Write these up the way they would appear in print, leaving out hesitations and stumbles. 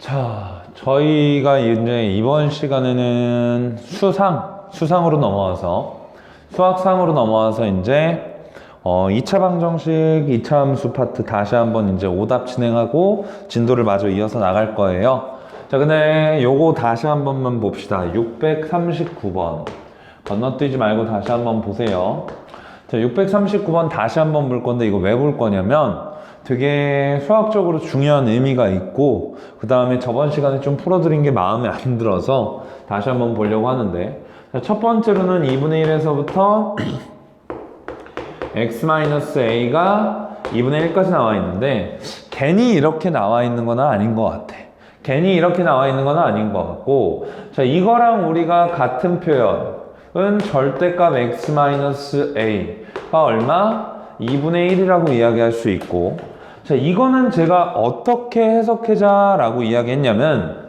자, 저희가 이제 이번 시간에는 수상으로 넘어와서 수학상으로 넘어와서 이제 2차 방정식, 2차 함수 파트 다시 한번 이제 오답 진행하고 진도를 마저 이어서 나갈 거예요. 자, 근데 요거 다시 한 번만 봅시다. 639번. 건너뛰지 말고 다시 한번 보세요. 자, 639번 다시 한번 볼 건데 이거 왜 볼 거냐면 되게 수학적으로 중요한 의미가 있고 그 다음에 저번 시간에 좀 풀어드린 게 마음에 안 들어서 다시 한번 보려고 하는데, 자, 첫 번째로는 2분의 1에서부터 x-a가 2분의 1까지 나와 있는데 괜히 이렇게 나와 있는 건 아닌 것 같아. 괜히 이렇게 나와 있는 건 아닌 것 같고, 자, 이거랑 우리가 같은 표현은 절대값 x-a가 얼마? 2분의 1이라고 이야기할 수 있고, 자, 이거는 제가 어떻게 해석하자 라고 이야기했냐면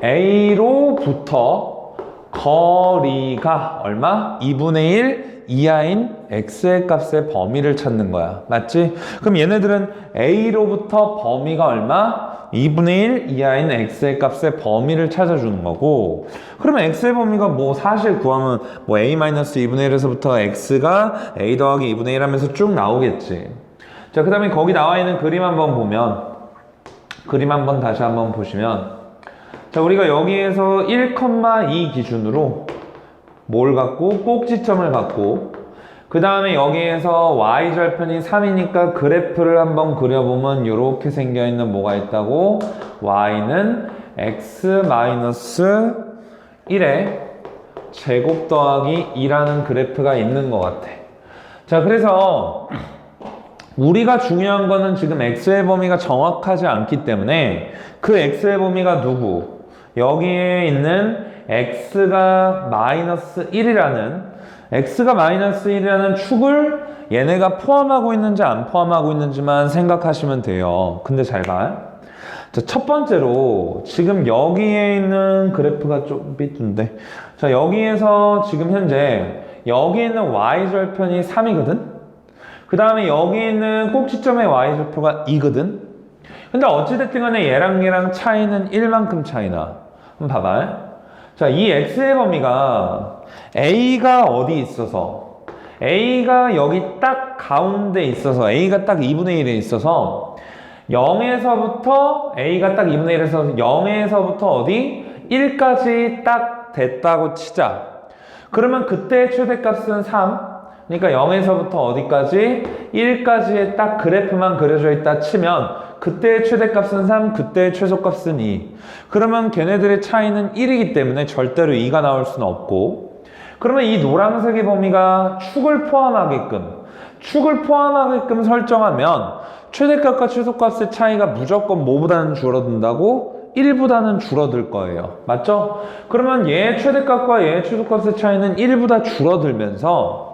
A로부터 거리가 얼마? 2분의 1 이하인 x의 값의 범위를 찾는 거야. 맞지? 그럼 얘네들은 A로부터 범위가 얼마? 2분의 1 이하인 x의 값의 범위를 찾아주는 거고, 그러면 x의 범위가 뭐 사실 구하면 뭐 a-2분의 1에서부터 x가 a 더하기 2분의 1 하면서 쭉 나오겠지. 자, 그 다음에 거기 나와 있는 그림 한번 보면, 그림 한번 다시 한번 보시면, 자, 우리가 여기에서 1,2 기준으로 뭘 갖고? 꼭지점을 갖고, 그 다음에 여기에서 y절편이 3이니까 그래프를 한번 그려보면 이렇게 생겨있는 뭐가 있다고? y는 x-1의 제곱 더하기 2라는 그래프가 있는 것 같아. 자, 그래서 우리가 중요한 거는 지금 x의 범위가 정확하지 않기 때문에 그 x의 범위가 누구? 여기에 있는 x가 -1이라는 축을 얘네가 포함하고 있는지 안 포함하고 있는지만 생각하시면 돼요. 근데 잘 봐. 자, 첫 번째로 지금 여기에 있는 그래프가 좀 삐뚤는데, 자, 여기에서 지금 현재 여기 있는 y절편이 3이거든? 그 다음에 여기 있는 꼭지점의 y절표가 2거든? 근데 어찌됐든 간에 얘랑 차이는 1만큼 차이나. 한번 봐봐. 자, 이 x의 범위가 a가 어디 있어서, a가 여기 딱 가운데 있어서, a가 딱 2분의 1에 있어서 0에서부터 a가 딱 2분의 1에서 0에서부터 어디? 1까지 딱 됐다고 치자. 그러면 그때의 최대값은 3. 그러니까 0에서부터 어디까지? 1까지의 딱 그래프만 그려져 있다 치면 그때의 최대값은 3, 그때의 최소값은 2. 그러면 걔네들의 차이는 1이기 때문에 절대로 2가 나올 수는 없고, 그러면 이 노란색의 범위가 축을 포함하게끔 설정하면 최대값과 최소값의 차이가 무조건 뭐보다는 줄어든다고? 1보다는 줄어들 거예요. 맞죠? 그러면 얘의 최대값과 얘의 최소값의 차이는 1보다 줄어들면서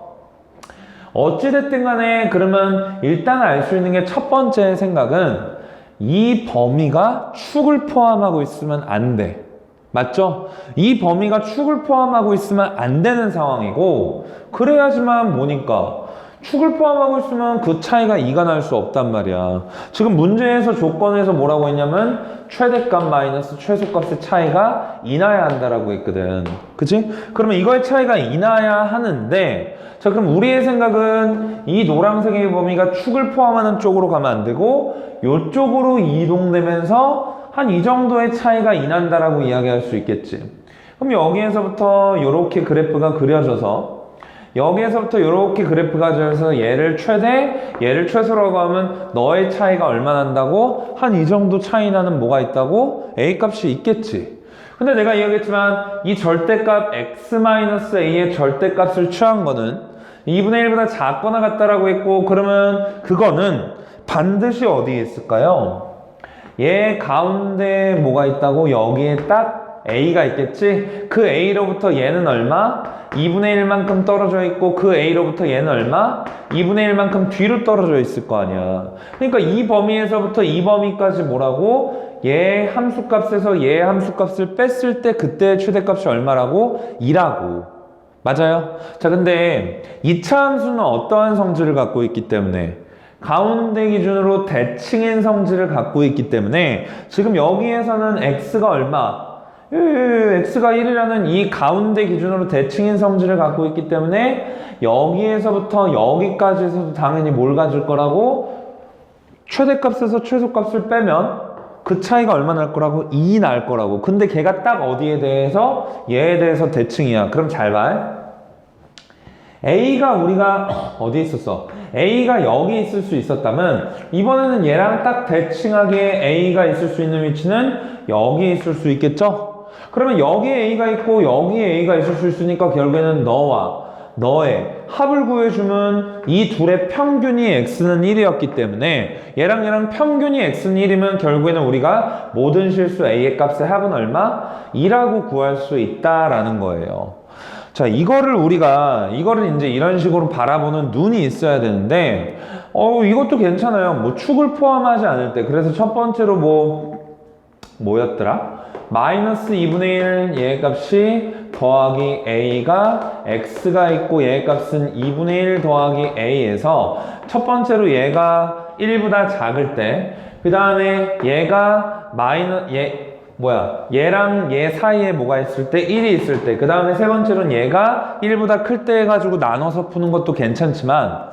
어찌됐든 간에 그러면 일단 알 수 있는 게 첫 번째 생각은 이 범위가 축을 포함하고 있으면 안 돼. 맞죠? 이 범위가 축을 포함하고 있으면 안 되는 상황이고, 그래야지만 뭐니까 축을 포함하고 있으면 그 차이가 2가 날 수 없단 말이야. 지금 문제에서 조건에서 뭐라고 했냐면 최대값 마이너스 최소값의 차이가 2 나야 한다라고 했거든. 그치? 그러면 이거의 차이가 2 나야 하는데, 자, 그럼 우리의 생각은 이 노란색의 범위가 축을 포함하는 쪽으로 가면 안 되고 이쪽으로 이동되면서 한 이 정도의 차이가 2 난다라고 이야기할 수 있겠지. 그럼 여기에서부터 이렇게 그래프가 그려져서 여기에서부터 이렇게 그래프가 그려져서 얘를 최대, 얘를 최소라고 하면 너의 차이가 얼마 난다고? 한 이 정도 차이 나는 뭐가 있다고? A 값이 있겠지. 근데 내가 이야기했지만 이 절대값 x-a의 절대값을 취한 거는 2분의 1보다 작거나 같다라고 했고, 그러면 그거는 반드시 어디에 있을까요? 얘 가운데 뭐가 있다고? 여기에 딱 a가 있겠지? 그 a로부터 얘는 얼마? 2분의 1만큼 떨어져 있고, 그 a로부터 얘는 얼마? 2분의 1만큼 뒤로 떨어져 있을 거 아니야. 그러니까 이 범위에서부터 이 범위까지 뭐라고? 얘 함수값에서 얘 함수값을 뺐을 때 그때의 최대값이 얼마라고? 2라고. 맞아요? 자, 근데 2차 함수는 어떠한 성질을 갖고 있기 때문에 가운데 기준으로 대칭인 성질을 갖고 있기 때문에 지금 여기에서는 x가 얼마? x가 1이라는 이 가운데 기준으로 대칭인 성질을 갖고 있기 때문에 여기에서부터 여기까지에서도 당연히 뭘 가질 거라고? 최대값에서 최소값을 빼면 그 차이가 얼마 날 거라고? 2 날 거라고. 근데 걔가 딱 어디에 대해서? 얘에 대해서 대칭이야. 그럼 잘 봐. A가 우리가 어디에 있었어? A가 여기 있을 수 있었다면 이번에는 얘랑 딱 대칭하게 A가 있을 수 있는 위치는 여기 있을 수 있겠죠? 그러면 여기에 A가 있고 여기에 A가 있을 수 있으니까 결국에는 너와 너의 합을 구해주면 이 둘의 평균이 x는 1이었기 때문에 얘랑 평균이 x는 1이면 결국에는 우리가 모든 실수 A의 값의 합은 얼마? 2라고 구할 수 있다라는 거예요. 자, 이거를 이제 이런 식으로 바라보는 눈이 있어야 되는데, 이것도 괜찮아요. 뭐 축을 포함하지 않을 때. 그래서 첫 번째로 뭐였더라? 마이너스 2분의 1 얘의 값이 더하기 A가 X가 있고 얘의 값은 2분의 1 더하기 A에서 첫 번째로 얘가 1보다 작을 때, 그 다음에 얘가 얘랑 얘 사이에 뭐가 있을 때? 1이 있을 때. 그 다음에 세 번째로는 얘가 1보다 클 때 해가지고 나눠서 푸는 것도 괜찮지만,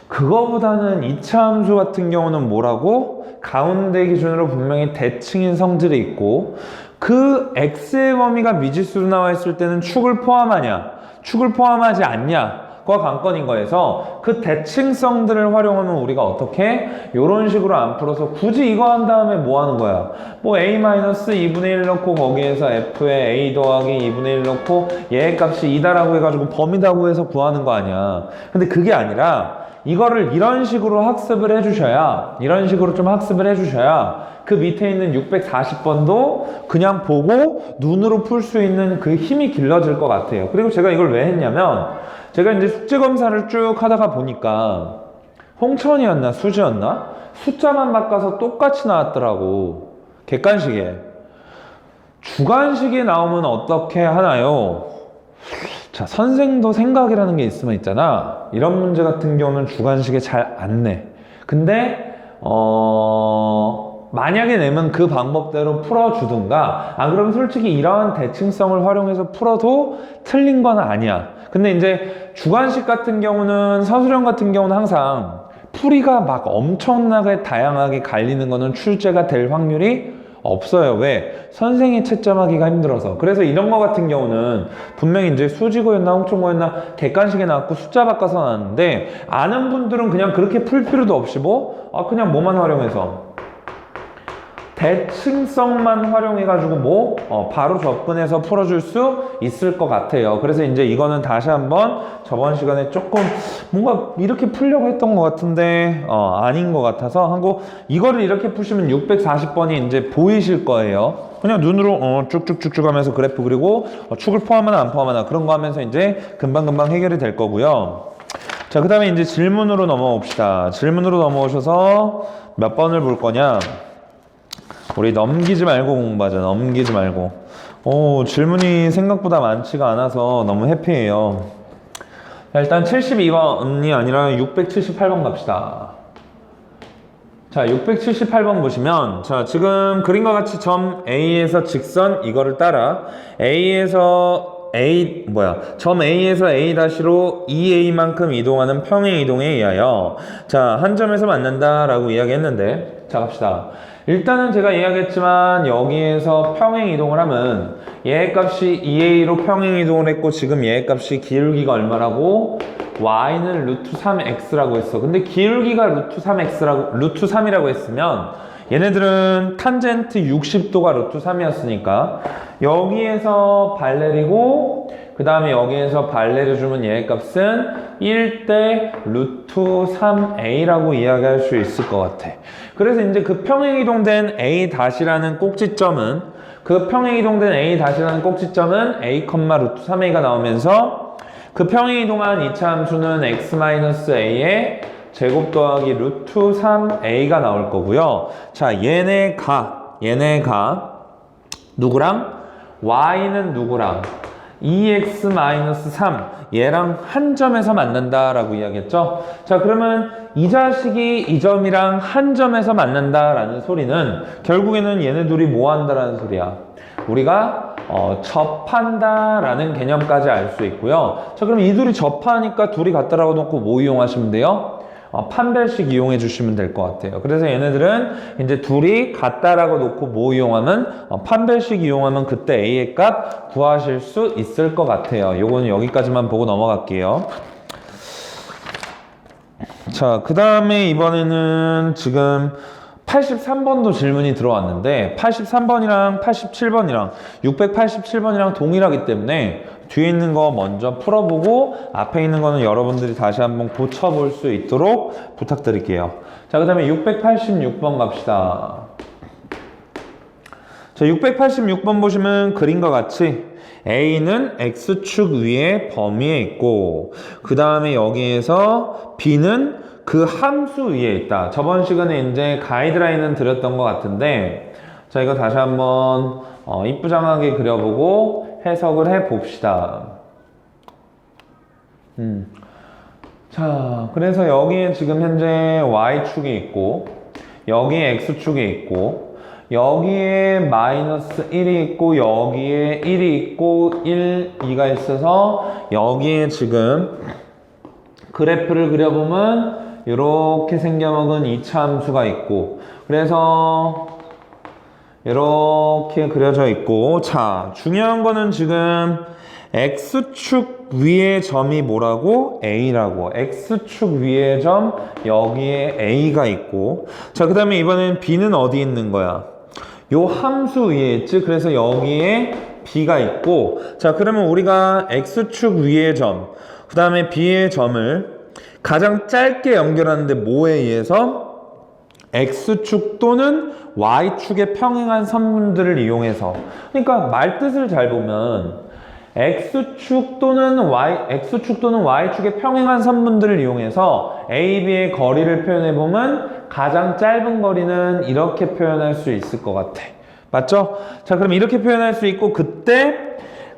그거보다는 2차 함수 같은 경우는 뭐라고? 가운데 기준으로 분명히 대칭인 성질이 있고, 그 x의 범위가 미지수로 나와 있을 때는 축을 포함하냐, 축을 포함하지 않냐, 과 관건인 거에서 그 대칭성들을 활용하면 우리가 어떻게? 이런 식으로 안 풀어서 굳이 이거 한 다음에 뭐 하는 거야? 뭐 a-2분의 1 넣고 거기에서 f에 a 더하기 2분의 1 넣고 얘의 값이 2다라고 해가지고 범위다 구해서 구하는 거 아니야. 근데 그게 아니라 이거를 이런 식으로 학습을 해주셔야, 이런 식으로 좀 학습을 해주셔야 그 밑에 있는 640번도 그냥 보고 눈으로 풀 수 있는 그 힘이 길러질 것 같아요. 그리고 제가 이걸 왜 했냐면, 제가 이제 숙제 검사를 쭉 하다가 보니까 홍천이었나 수지였나? 숫자만 바꿔서 똑같이 나왔더라고. 객관식에. 주관식에 나오면 어떻게 하나요? 자, 선생도 생각이라는 게 있으면 있잖아. 이런 문제 같은 경우는 주관식에 잘 안 내. 근데 만약에 내면 그 방법대로 풀어주든가, 안 그러면 솔직히 이러한 대칭성을 활용해서 풀어도 틀린 건 아니야. 근데 이제 주관식 같은 경우는, 서술형 같은 경우는 항상 풀이가 막 엄청나게 다양하게 갈리는 거는 출제가 될 확률이 없어요. 왜? 선생이 채점하기가 힘들어서. 그래서 이런 거 같은 경우는 분명히 이제 수지고였나 홍천고였나 객관식에 나왔고 숫자 바꿔서 나왔는데, 아는 분들은 그냥 그렇게 풀 필요도 없이 그냥 뭐만 활용해서 대칭성만 활용해가지고 바로 접근해서 풀어줄 수 있을 것 같아요. 그래서 이제 이거는 다시 한번 저번 시간에 조금 뭔가 이렇게 풀려고 했던 것 같은데 아닌 것 같아서 하고, 이거를 이렇게 푸시면 640번이 이제 보이실 거예요. 그냥 눈으로 쭉쭉쭉쭉 하면서 그래프 그리고 축을 포함하나 안 포함하나 그런 거 하면서 이제 금방금방 해결이 될 거고요. 자, 그 다음에 이제 질문으로 넘어가 봅시다. 질문으로 넘어오셔서 몇 번을 볼 거냐? 우리 넘기지 말고 공부하자. 넘기지 말고. 질문이 생각보다 많지가 않아서 너무 해피해요. 자, 일단 72번이 아니라 678번 갑시다. 자, 678번 보시면, 자, 지금 그림과 같이 점 A에서 직선 이거를 따라 점 A에서 A-로 2A만큼 이동하는 평행 이동에 의하여, 자, 한 점에서 만난다라고 이야기했는데, 자, 갑시다. 일단은 제가 이야기했지만 여기에서 평행 이동을 하면 얘의 값이 2a로 평행 이동을 했고, 지금 얘의 값이 기울기가 얼마라고? y는 루트 3x라고 했어. 근데 기울기가 루트 3이라고 했으면 얘네들은 탄젠트 60도가 루트 3이었으니까 여기에서 발 내리고 그 다음에 여기에서 발 내려주면 얘의 값은 1대 루트 3a라고 이야기할 수 있을 것 같아. 그래서 이제 그 평행이동된 a-라는 꼭지점은 a, 루트 3a가 나오면서 그 평행이동한 2차 함수는 x-a의 제곱 더하기 루트 3a가 나올 거고요. 자, 얘네가 누구랑? y는 누구랑? 2x-3 얘랑 한 점에서 만난다라고 이야기했죠. 자, 그러면 이 자식이 이 점이랑 한 점에서 만난다라는 소리는 결국에는 얘네 둘이 뭐 한다라는 소리야. 우리가 접한다라는 개념까지 알 수 있고요. 자, 그럼 이 둘이 접하니까 둘이 같다라고 놓고 뭐 이용하시면 돼요? 판별식 이용해 주시면 될 것 같아요. 그래서 얘네들은 이제 둘이 같다라고 놓고 뭐 이용하면 판별식 이용하면 그때 A의 값 구하실 수 있을 것 같아요. 요거는 여기까지만 보고 넘어갈게요. 자, 그 다음에 이번에는 지금 83번도 질문이 들어왔는데 83번이랑 87번이랑 687번이랑 동일하기 때문에 뒤에 있는 거 먼저 풀어보고 앞에 있는 거는 여러분들이 다시 한번 고쳐볼 수 있도록 부탁드릴게요. 자, 그 다음에 686번 갑시다. 자, 686번 보시면 그림과 같이 A는 X축 위에 범위에 있고 그 다음에 여기에서 B는 그 함수 위에 있다. 저번 시간에 이제 가이드라인은 드렸던 것 같은데 자, 이거 다시 한번 이쁘장하게 그려보고 해석을 해봅시다. 자, 그래서 여기에 지금 현재 Y축이 있고 여기에 X축이 있고 여기에 마이너스 1이 있고 여기에 1이 있고 1, 2가 있어서 여기에 지금 그래프를 그려보면 이렇게 생겨먹은 2차 함수가 있고 그래서 이렇게 그려져 있고 자, 중요한 거는 지금 X축 위의 점이 뭐라고? A라고. X축 위의 점 여기에 A가 있고 자, 그 다음에 이번엔 B는 어디 있는 거야? 요 함수 위에 있지. 그래서 여기에 B가 있고 자, 그러면 우리가 X축 위의 점 그 다음에 B의 점을 가장 짧게 연결하는데 뭐에 의해서? X축 또는 Y축의 평행한 선분들을 이용해서 그러니까 말뜻을 잘 보면 X축 또는 Y축의 평행한 선분들을 이용해서 A, B의 거리를 표현해보면 가장 짧은 거리는 이렇게 표현할 수 있을 것 같아. 맞죠? 자, 그럼 이렇게 표현할 수 있고 그때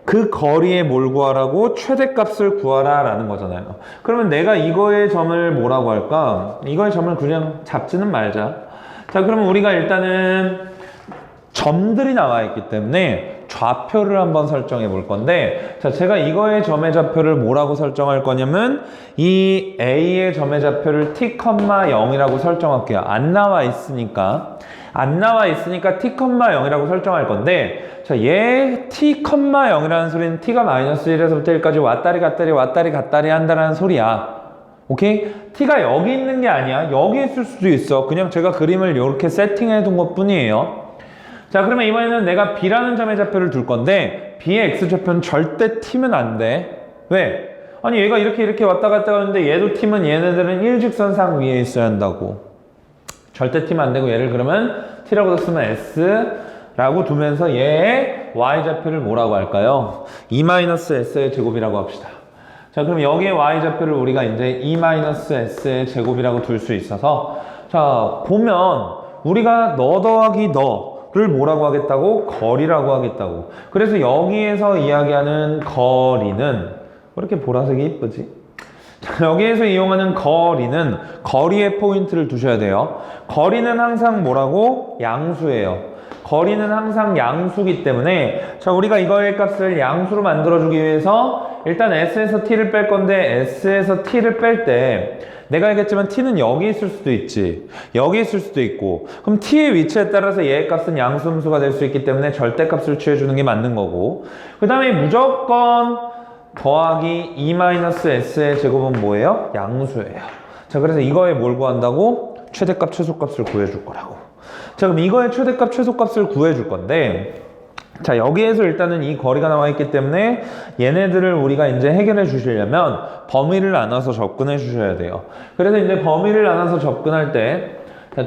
그 거리에 뭘 구하라고? 최대값을 구하라 라는 거잖아요. 그러면 내가 이거의 점을 뭐라고 할까? 이거의 점을 그냥 잡지는 말자. 자, 그러면 우리가 일단은 점들이 나와 있기 때문에 좌표를 한번 설정해 볼 건데 자, 제가 이거의 점의 좌표를 뭐라고 설정할 거냐면 이 A의 점의 좌표를 t,0이라고 설정할게요. 안 나와 있으니까 t,0이라고 설정할 건데 자, 얘 t,0이라는 소리는 t가 마이너스 1에서부터 1까지 왔다리 갔다리 한다는 소리야. 오케이? t가 여기 있는 게 아니야. 여기 있을 수도 있어. 그냥 제가 그림을 이렇게 세팅해 둔 것 뿐이에요. 자, 그러면 이번에는 내가 B라는 점의 좌표를 둘 건데 B의 X좌표는 절대 t면 안 돼. 왜? 아니 얘가 이렇게 왔다 갔다 하는데 얘도 t면 얘네들은 일직선상 위에 있어야 한다고. 절대 t면 안 되고 얘를 그러면 t라고 쓰면 s라고 두면서 얘의 y좌표를 뭐라고 할까요? 2-s의 제곱이라고 합시다. 자, 그럼 여기에 y좌표를 우리가 이제 2-s의 제곱이라고 둘 수 있어서 자, 보면 우리가 너 더하기 너를 뭐라고 하겠다고? 거리라고 하겠다고. 그래서 여기에서 이야기하는 거리는 왜 이렇게 보라색이 이쁘지? 자, 여기에서 이용하는 거리는 거리에 포인트를 두셔야 돼요. 거리는 항상 뭐라고? 양수예요. 거리는 항상 양수기 때문에 자, 우리가 이거의 값을 양수로 만들어주기 위해서 일단 S에서 T를 뺄 건데 S에서 T를 뺄 때 내가 알겠지만 T는 여기 있을 수도 있지 여기 있을 수도 있고 그럼 T의 위치에 따라서 얘의 값은 양수함수가 될 수 있기 때문에 절대값을 취해주는 게 맞는 거고 그 다음에 무조건 더하기 2-s의 제곱은 뭐예요? 양수예요. 자, 그래서 이거에 뭘 구한다고? 최대값, 최소값을 구해줄 거라고. 자, 그럼 이거의 최대값, 최소값을 구해줄 건데 자, 여기에서 일단은 이 거리가 나와 있기 때문에 얘네들을 우리가 이제 해결해 주시려면 범위를 나눠서 접근해 주셔야 돼요. 그래서 이제 범위를 나눠서 접근할 때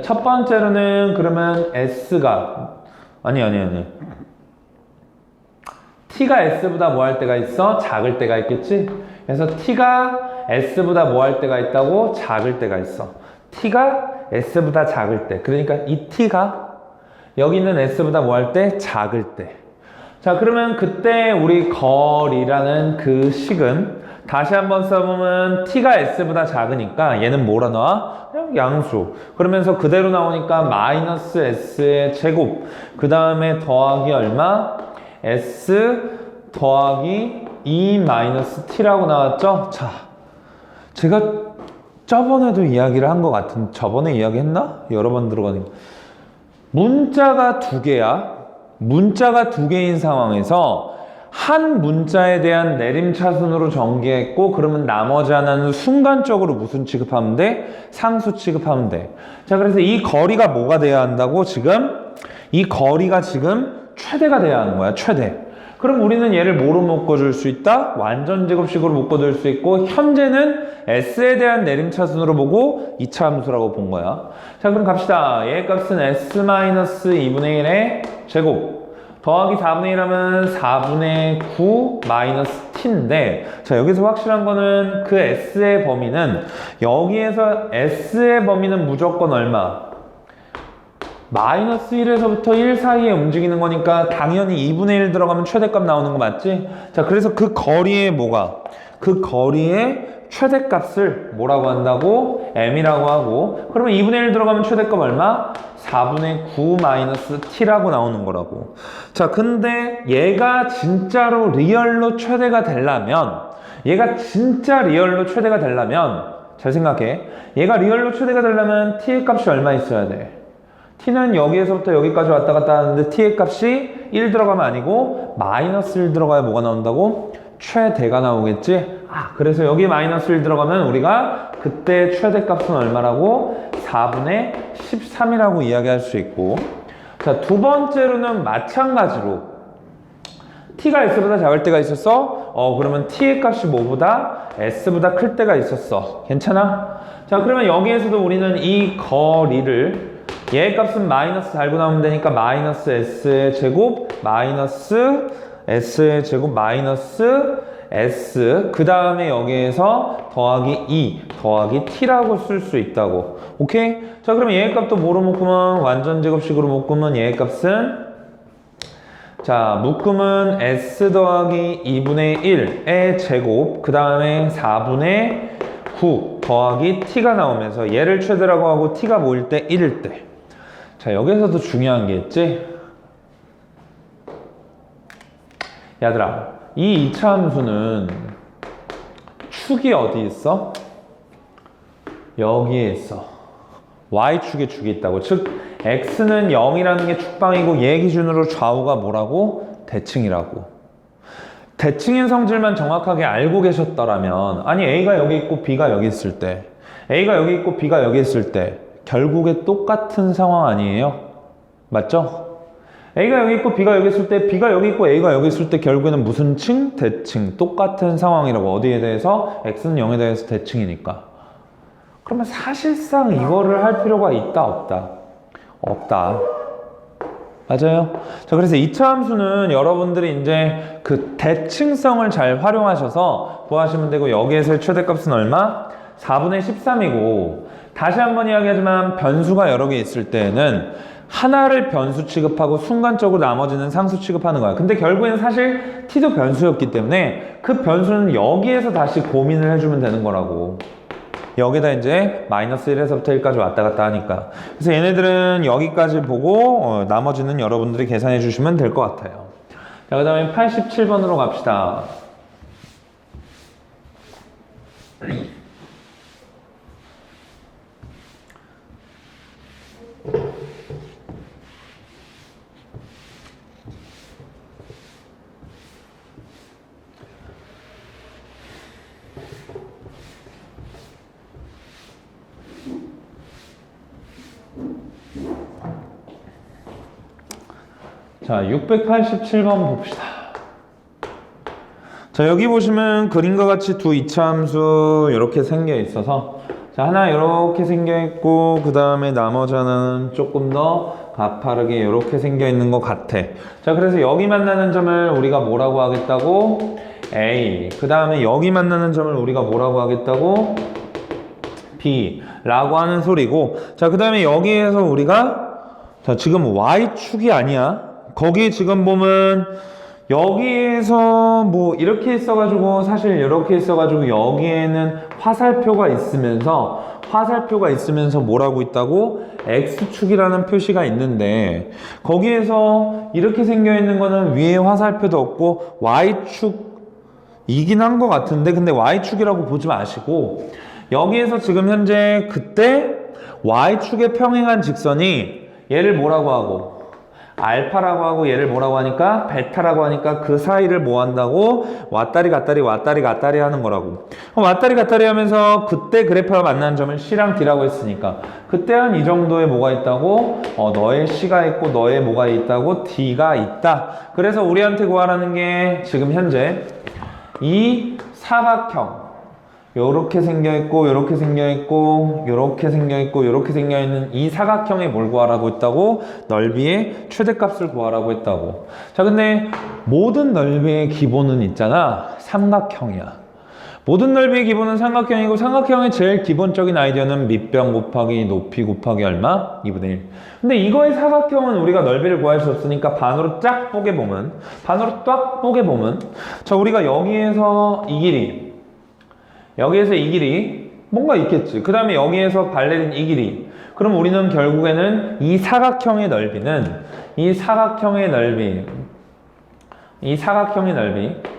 첫 번째로는 그러면 S가 아니 T가 S보다 뭐 할 때가 있어? 작을 때가 있겠지? 그래서 T가 S보다 뭐 할 때가 있다고? 작을 때가 있어. T가 S보다 작을 때. 그러니까 이 T가 여기 있는 S보다 뭐 할 때? 작을 때. 자, 그러면 그때 우리 거리라는 그 식은 다시 한번 써보면 t가 s보다 작으니까 얘는 뭐라 나와? 그냥 양수. 그러면서 그대로 나오니까 마이너스 s의 제곱. 그 다음에 더하기 얼마? s 더하기 2 마이너스 t라고 나왔죠? 자, 제가 저번에도 이야기를 한 것 같은, 저번에 이야기 했나? 여러 번 들어가니까. 문자가 두 개야. 문자가 두 개인 상황에서 한 문자에 대한 내림차순으로 전개했고, 그러면 나머지 하나는 순간적으로 무슨 취급하면 돼? 상수 취급하면 돼. 자, 그래서 이 거리가 뭐가 돼야 한다고? 지금 이 거리가 지금 최대가 돼야 하는 거야. 최대. 그럼 우리는 얘를 뭐로 묶어줄 수 있다? 완전 제곱식으로 묶어줄 수 있고, 현재는 s에 대한 내림차순으로 보고 이차 함수라고 본 거야. 자, 그럼 갑시다. 얘 값은 s-2분의 1의 제곱 더하기 4분의 1 하면 4분의 9 마이너스 t인데, 자, 여기서 확실한 거는 그 s의 범위는, 여기에서 s의 범위는 무조건 얼마? 마이너스 1에서부터 1 사이에 움직이는 거니까 당연히 2분의 1 들어가면 최대값 나오는 거 맞지? 자, 그래서 그 거리의 뭐가? 그 거리의 최대값을 뭐라고 한다고? m이라고 하고, 그러면 2분의 1 들어가면 최대값 얼마? 4분의 9 마이너스 t라고 나오는 거라고. 자, 근데 얘가 진짜로 리얼로 최대가 되려면, 얘가 진짜 리얼로 최대가 되려면, 잘 생각해. 얘가 리얼로 최대가 되려면 t의 값이 얼마 있어야 돼? t는 여기에서부터 여기까지 왔다 갔다 하는데 t의 값이 1 들어가면 아니고 마이너스 1 들어가야 뭐가 나온다고? 최대가 나오겠지? 아, 그래서 여기 마이너스 1 들어가면 우리가 그때 최대값은 얼마라고? 4분의 13이라고 이야기할 수 있고, 자, 두 번째로는 마찬가지로 t가 s보다 작을 때가 있었어? 그러면 t의 값이 뭐보다? s보다 클 때가 있었어. 괜찮아? 자, 그러면 여기에서도 우리는 이 거리를, 얘 값은 마이너스 달고 나오면 되니까 마이너스 s의 제곱 마이너스 s의 제곱 마이너스 s, 그 다음에 여기에서 더하기 2 더하기 t라고 쓸 수 있다고. 오케이? 자, 그러면 얘 값도 뭐로 묶으면? 완전 제곱식으로 묶으면 얘 값은, 자, 묶음은 s 더하기 2분의 1의 제곱, 그 다음에 4분의 9 더하기 t가 나오면서 얘를 최대라고 하고 t가 뭐일 때? 1일 때. 자, 여기서도 중요한 게 있지? 얘들아, 이 2차 함수는 축이 어디 있어? 여기에 있어. y축에 축이 있다고. 즉 x는 0이라는 게 축방이고 얘 기준으로 좌우가 뭐라고? 대칭이라고. 대칭인 성질만 정확하게 알고 계셨더라면, 아니 a가 여기 있고 b가 여기 있을 때, a가 여기 있고 b가 여기 있을 때 결국에 똑같은 상황 아니에요? 맞죠? A가 여기 있고 B가 여기 있을 때, B가 여기 있고 A가 여기 있을 때 결국에는 무슨 층? 대칭. 똑같은 상황이라고. 어디에 대해서? X는 0에 대해서 대칭이니까. 그러면 사실상 이거를 할 필요가 있다, 없다? 없다. 맞아요? 자, 그래서 2차 함수는 여러분들이 이제 그 대칭성을 잘 활용하셔서 구하시면 되고, 여기에서의 최대값은 얼마? 4분의 13이고, 다시 한번 이야기하지만 변수가 여러 개 있을 때는 하나를 변수 취급하고 순간적으로 나머지는 상수 취급하는 거야. 근데 결국에는 사실 t도 변수였기 때문에 그 변수는 여기에서 다시 고민을 해주면 되는 거라고. 여기다 이제 마이너스 1에서부터 1까지 왔다 갔다 하니까. 그래서 얘네들은 여기까지 보고 나머지는 여러분들이 계산해 주시면 될 것 같아요. 자, 그 다음에 87번으로 갑시다. 자, 687번 봅시다. 자, 여기 보시면 그림과 같이 두 이차함수 이렇게 생겨 있어서, 자, 하나 이렇게 생겨 있고, 그 다음에 나머지 하나는 조금 더 가파르게 이렇게 생겨 있는 것 같아. 자, 그래서 여기 만나는 점을 우리가 뭐라고 하겠다고? A. 그 다음에 여기 만나는 점을 우리가 뭐라고 하겠다고? B. 라고 하는 소리고, 자, 그 다음에 여기에서 우리가, 자, 지금 Y축이 아니야. 거기 지금 보면 여기에서 뭐 이렇게 있어가지고 사실 이렇게 있어가지고 여기에는 화살표가 있으면서 뭐라고 있다고? X축이라는 표시가 있는데 거기에서 이렇게 생겨 있는 거는 위에 화살표도 없고 Y축이긴 한 것 같은데 근데 Y축이라고 보지 마시고 여기에서 지금 현재 그때 Y축에 평행한 직선이 얘를 뭐라고 하고 알파라고 하고 얘를 뭐라고 하니까 베타라고 하니까 그 사이를 뭐 한다고? 왔다리 갔다리 하는 거라고. 왔다리 갔다리 하면서 그때 그래프가 만난 점을 C랑 D라고 했으니까 그때 한 이 정도의 뭐가 있다고? 너의 C가 있고 너의 뭐가 있다고? D가 있다. 그래서 우리한테 구하라는 게 지금 현재 이 사각형 요렇게 생겨있고 요렇게 생겨있고 요렇게 생겨있고 요렇게 생겨있는 이 사각형에 뭘 구하라고 했다고? 넓이의 최대값을 구하라고 했다고. 자 근데 모든 넓이의 기본은 있잖아 삼각형이야. 모든 넓이의 기본은 삼각형이고 삼각형의 제일 기본적인 아이디어는 밑변 곱하기 높이 곱하기 얼마? 2분의 1. 근데 이거의 사각형은 우리가 넓이를 구할 수 없으니까 반으로 쫙 뽀개 보면 자 우리가 여기에서 이 길이 뭔가 있겠지. 그 다음에 여기에서 발레린 이 길이. 그럼 우리는 결국에는 이 사각형의 넓이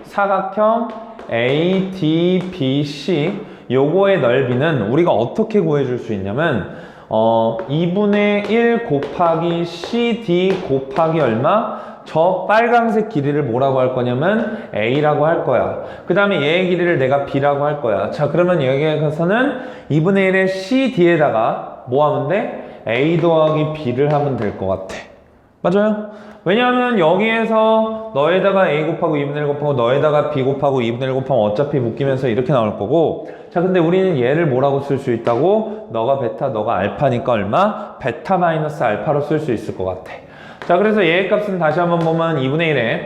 사각형 A, D, B, C 요거의 넓이는 우리가 어떻게 구해줄 수 있냐면 2분의 1 곱하기 CD 곱하기 얼마? 저 빨강색 길이를 뭐라고 할 거냐면 A라고 할 거야. 그 다음에 얘의 길이를 내가 B라고 할 거야. 자 그러면 여기에서는 2분의 1의 CD에다가 뭐 하면 돼? A 더하기 B를 하면 될 것 같아. 맞아요? 왜냐하면 여기에서 너에다가 A 곱하고 2분의 1 곱하고 너에다가 B 곱하고 2분의 1 곱하면 어차피 묶이면서 이렇게 나올 거고 자 근데 우리는 얘를 뭐라고 쓸 수 있다고? 너가 베타 너가 알파니까 얼마? 베타 마이너스 알파로 쓸 수 있을 것 같아. 자 그래서 얘의 값은 다시 한번 보면 2분의 1에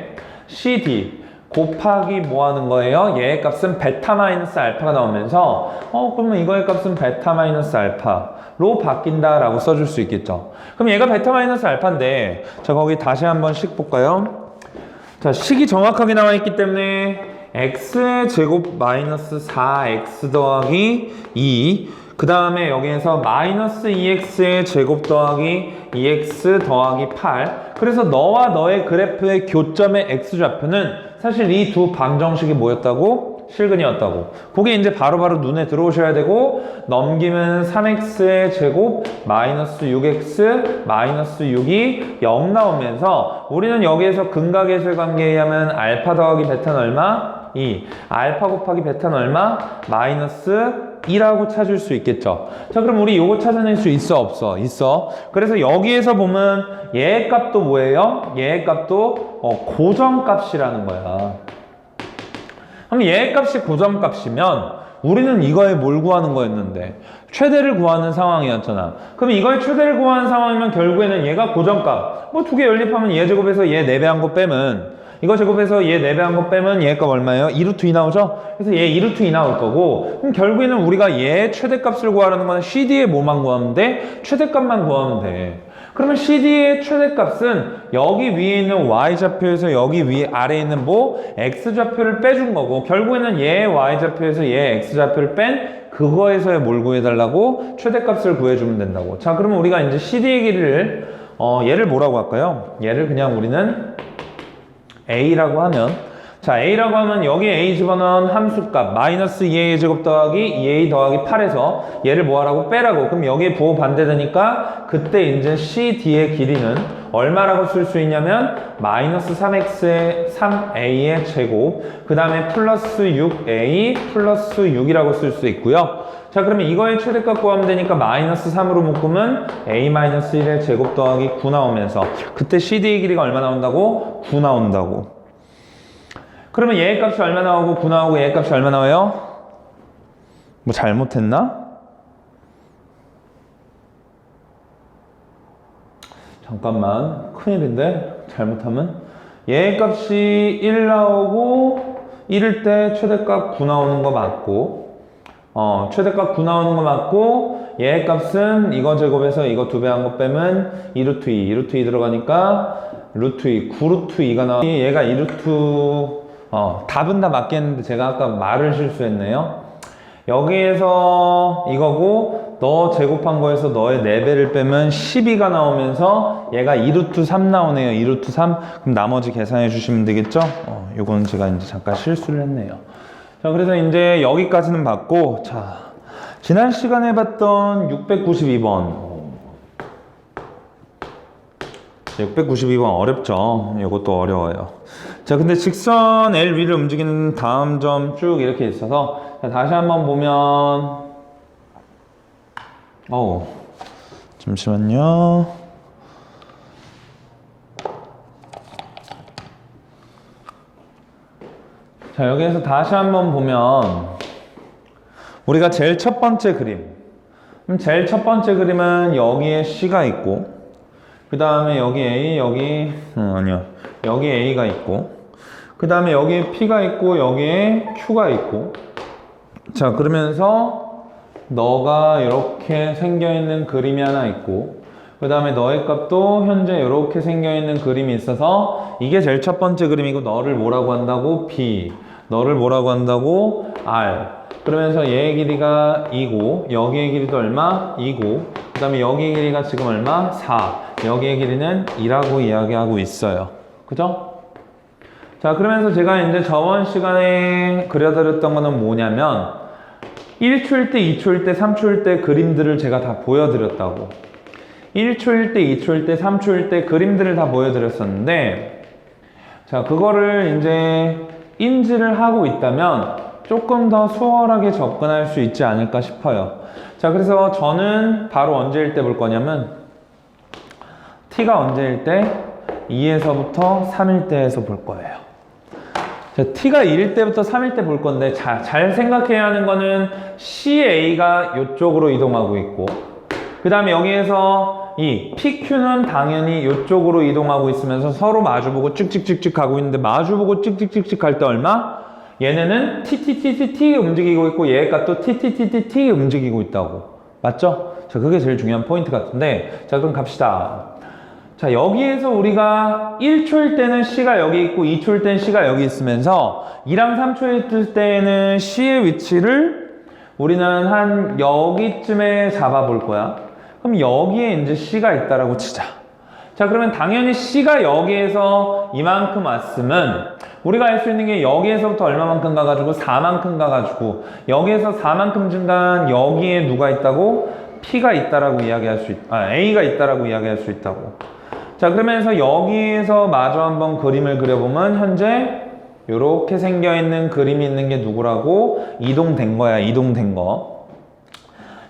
CD 곱하기 뭐 하는 거예요? 얘의 값은 베타 마이너스 알파가 나오면서 그러면 이거의 값은 베타 마이너스 알파로 바뀐다 라고 써줄 수 있겠죠. 그럼 얘가 베타 마이너스 알파인데 자 거기 다시 한번 식 볼까요? 자 식이 정확하게 나와 있기 때문에 x의 제곱 마이너스 4x 더하기 2 그 다음에 여기에서 마이너스 2x의 제곱 더하기 2x 더하기 8 그래서 너와 너의 그래프의 교점의 x좌표는 사실 이 두 방정식이 뭐였다고? 실근이었다고. 그게 이제 바로바로 눈에 들어오셔야 되고 넘기면 3x의 제곱 마이너스 6x 마이너스 6이 0 나오면서 우리는 여기에서 근각예술 관계에 의하면 알파 더하기 베타는 얼마? 2. 알파 곱하기 베타는 얼마? 마이너스 2라고 찾을 수 있겠죠. 자 그럼 우리 요거 찾아낼 수 있어 없어? 있어. 그래서 여기에서 보면 얘의 값도 뭐예요? 얘의 값도 고정값이라는 거야. 그럼 얘의 값이 고정값이면 우리는 이거에 뭘 구하는 거였는데 최대를 구하는 상황이었잖아. 그럼 이거의 최대를 구하는 상황이면 결국에는 얘가 고정값 뭐 두 개 연립하면 얘 제곱해서 얘 4배한 거 빼면 이거 제곱해서 얘 4배한 거 빼면 얘 값 얼마예요? 2루트 2 나오죠? 그래서 얘 2루트 2 나올 거고 그럼 결국에는 우리가 얘 최대값을 구하라는 거는 CD의 뭐만 구하면 돼? 최대값만 구하면 돼. 그러면 CD의 최대값은 여기 위에 있는 Y좌표에서 여기 위에 아래에 있는 뭐 X좌표를 빼준 거고 결국에는 얘 Y좌표에서 얘 X좌표를 뺀 그거에서의 뭘 구해달라고? 최대값을 구해주면 된다고. 자 그러면 우리가 이제 CD의 길이를 얘를 뭐라고 할까요? 얘를 그냥 우리는 A라고 하면 자 A라고 하면 여기 A 집어넣은 함수값 마이너스 2A의 제곱 더하기 2A 더하기 8에서 얘를 뭐하라고? 빼라고. 그럼 여기에 부호 반대되니까 그때 이제 CD의 길이는 얼마라고 쓸 수 있냐면 마이너스 3A의 제곱 그 다음에 플러스 6A 플러스 6이라고 쓸 수 있고요. 자 그러면 이거의 최대값 구하면 되니까 마이너스 3으로 묶으면 A 마이너스 1의 제곱 더하기 9 나오면서 그때 CD의 길이가 얼마 나온다고? 9 나온다고. 그러면 얘의 값이 얼마 나오고 9 나오고 얘의 값이 얼마 나와요? 뭐 잘못했나? 잠깐만 큰일인데 잘못하면 얘의 값이 1 나오고 1일 때 최대값 9 나오는 거 맞고 최대값 9 나오는 거 맞고 얘의 값은 이거 제곱해서 이거 2배 한 거 빼면 2루트 2 들어가니까 루트 2, 9루트 2가 나와. 얘가 2루트, 답은 다 맞겠는데 제가 아까 말을 실수했네요. 여기에서 이거고, 너 제곱한 거에서 너의 4배를 빼면 12가 나오면서 얘가 2루트 3 나오네요. 2루트 3. 그럼 나머지 계산해 주시면 되겠죠? 요거는 제가 이제 잠깐 실수를 했네요. 자, 그래서 이제 여기까지는 봤고, 자, 지난 시간에 봤던 692번. 692번 어렵죠? 이것도 어려워요. 자, 근데 직선 L 위를 움직이는 다음 점 쭉 이렇게 있어서, 자, 다시 한번 보면, 잠시만요. 자, 여기에서 다시 한번 보면, 우리가 제일 첫 번째 그림. 그럼 제일 첫 번째 그림은 여기에 C가 있고, 그 다음에 여기 A, 여기, 여기 A가 있고, 그 다음에 여기에 P가 있고, 여기에 Q가 있고. 자, 그러면서 너가 이렇게 생겨있는 그림이 하나 있고, 그 다음에 너의 값도 현재 이렇게 생겨있는 그림이 있어서 이게 제일 첫 번째 그림이고, 너를 뭐라고 한다고? B. 너를 뭐라고 한다고? R. 그러면서 얘의 길이가 2고, 여기의 길이도 얼마? 2고, 그 다음에 여기의 길이가 지금 얼마? 4. 여기의 길이는 2라고 이야기하고 있어요. 그죠? 자, 그러면서 제가 이제 저번 시간에 그려드렸던 거는 뭐냐면 1초일 때, 2초일 때, 3초일 때 그림들을 제가 다 보여드렸다고. 1초일 때, 2초일 때, 3초일 때 그림들을 다 보여드렸었는데, 자, 그거를 이제 인지를 하고 있다면 조금 더 수월하게 접근할 수 있지 않을까 싶어요. 자, 그래서 저는 바로 언제일 때 볼 거냐면 t가 언제일 때? 2에서부터 3일 때에서 볼 거예요. 자, t가 2일 때부터 3일 때 볼 건데, 잘 생각해야 하는 거는 CA가 이쪽으로 이동하고 있고, 그 다음에 여기에서 이 PQ는 당연히 이쪽으로 이동하고 있으면서 서로 마주보고 쭉쭉쭉쭉 가고 있는데, 마주보고 쭉쭉쭉쭉 갈 때 얼마? 얘네는 TTTTT 움직이고 있고, 얘의 값도 TTTTT 움직이고 있다고. 맞죠? 자, 그게 제일 중요한 포인트 같은데, 자, 그럼 갑시다. 자, 여기에서 우리가 1초일 때는 C가 여기 있고 2초일 때는 C가 여기 있으면서 2랑 3초일 때는 C의 위치를 우리는 한 여기쯤에 잡아볼 거야. 그럼 여기에 이제 C가 있다라고 치자. 자, 그러면 당연히 C가 여기에서 이만큼 왔으면 우리가 알 수 있는 게 여기에서부터 얼마만큼 가가지고 4만큼 가가지고 여기에서 4만큼 증가한 여기에 누가 있다고? P가 있다라고 이야기할 수 A가 있다라고 이야기할 수 있다고. 자, 그러면서 여기에서 마저 한번 그림을 그려보면 현재 이렇게 생겨있는 그림이 있는 게 누구라고? 이동된 거야, 이동된 거.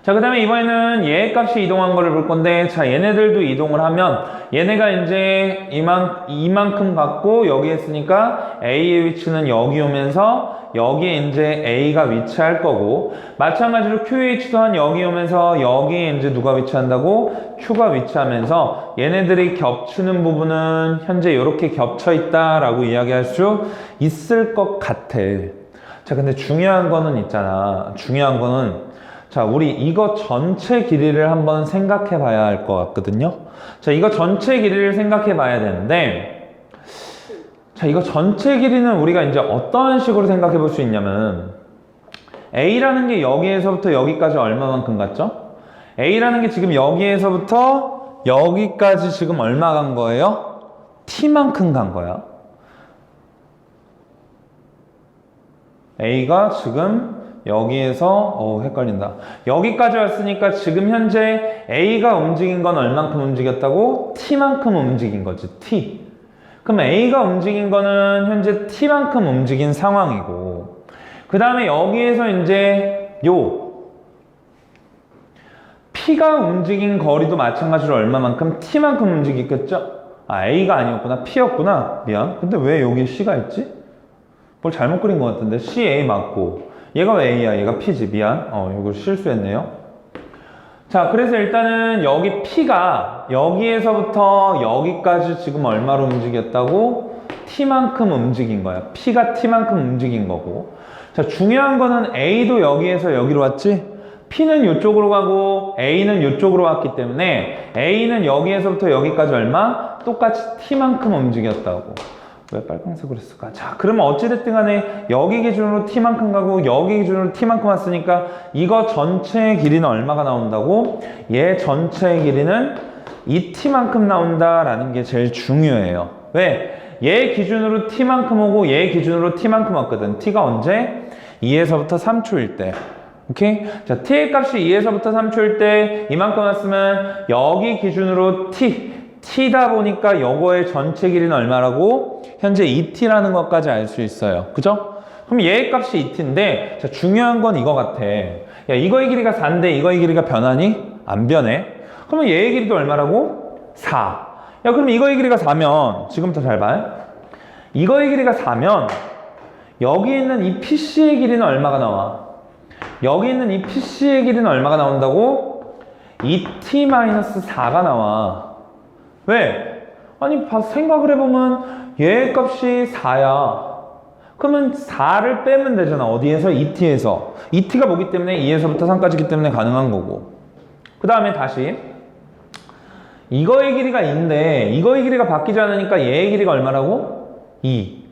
자, 그 다음에 이번에는 얘 값이 이동한 거를 볼 건데, 자, 얘네들도 이동을 하면 얘네가 이제 이만큼 갖고 여기 했으니까 A의 위치는 여기 오면서 여기에 이제 A가 위치할 거고, 마찬가지로 Q의 위치도 한 여기 오면서 여기에 이제 누가 위치한다고? Q가 위치하면서 얘네들이 겹치는 부분은 현재 이렇게 겹쳐 있다라고 이야기할 수 있을 것 같아. 자, 근데 중요한 거는 있잖아. 중요한 거는, 자, 우리 이거 전체 길이를 한번 생각해 봐야 할 것 같거든요. 자, 이거 전체 길이를 생각해 봐야 되는데, 자, 이거 전체 길이는 우리가 이제 어떤 식으로 생각해 볼 수 있냐면, A라는 게 여기에서부터 여기까지 얼마만큼 갔죠? A라는 게 지금 여기에서부터 여기까지 지금 얼마 간 거예요? T만큼 간 거야. A가 지금 여기에서 헷갈린다. 여기까지 왔으니까 지금 현재 A가 움직인 건 얼만큼 움직였다고? T만큼 움직인 거지, T. 그럼 A가 움직인 거는 현재 T만큼 움직인 상황이고, 그 다음에 여기에서 이제 P가 움직인 거리도 마찬가지로 얼마만큼? T만큼 움직였겠죠? A가 아니었구나. P였구나. 미안. 근데 왜 여기 C가 있지? 뭘 잘못 그린 것 같은데. C, A 맞고. 얘가 왜 A야? 얘가 P지. 미안. 이거 실수했네요. 자, 그래서 일단은 여기 P가 여기에서부터 여기까지 지금 얼마로 움직였다고? T만큼 움직인 거야. P가 T만큼 움직인 거고. 자, 중요한 거는 A도 여기에서 여기로 왔지? P는 이쪽으로 가고 A는 이쪽으로 왔기 때문에 A는 여기에서부터 여기까지 얼마? 똑같이 T만큼 움직였다고. 왜 빨간색으로 했을까? 자, 그러면 어찌됐든 간에 여기 기준으로 T만큼 가고 여기 기준으로 T만큼 왔으니까 이거 전체의 길이는 얼마가 나온다고? 얘 전체의 길이는 이 T만큼 나온다라는 게 제일 중요해요. 왜? 얘 기준으로 T만큼 오고 얘 기준으로 T만큼 왔거든. T가 언제? 2에서부터 3초일 때. 오케이? 자, T의 값이 2에서부터 3초일 때 이만큼 왔으면 여기 기준으로 T다 보니까 요거의 전체 길이는 얼마라고? 현재 2T라는 것까지 알 수 있어요. 그죠? 그럼 얘의 값이 2T인데 자, 중요한 건 이거 같아. 야, 이거의 길이가 4인데 이거의 길이가 변하니? 안 변해. 그러면 얘의 길이도 얼마라고? 4. 야, 그럼 이거의 길이가 4면 지금부터 잘 봐. 이거의 길이가 4면 여기 있는 이 PC의 길이는 얼마가 나와? 여기 있는 이 PC의 길이는 얼마가 나온다고? 2T-4가 나와. 왜? 아니, 생각을 해보면 얘의 값이 4야. 그러면 4를 빼면 되잖아. 어디에서? 2T에서. 2T가 뭐기 때문에 2에서부터 3까지기 때문에 가능한 거고. 그 다음에 다시 이거의 길이가 2인데 이거의 길이가 바뀌지 않으니까 얘의 길이가 얼마라고? 2.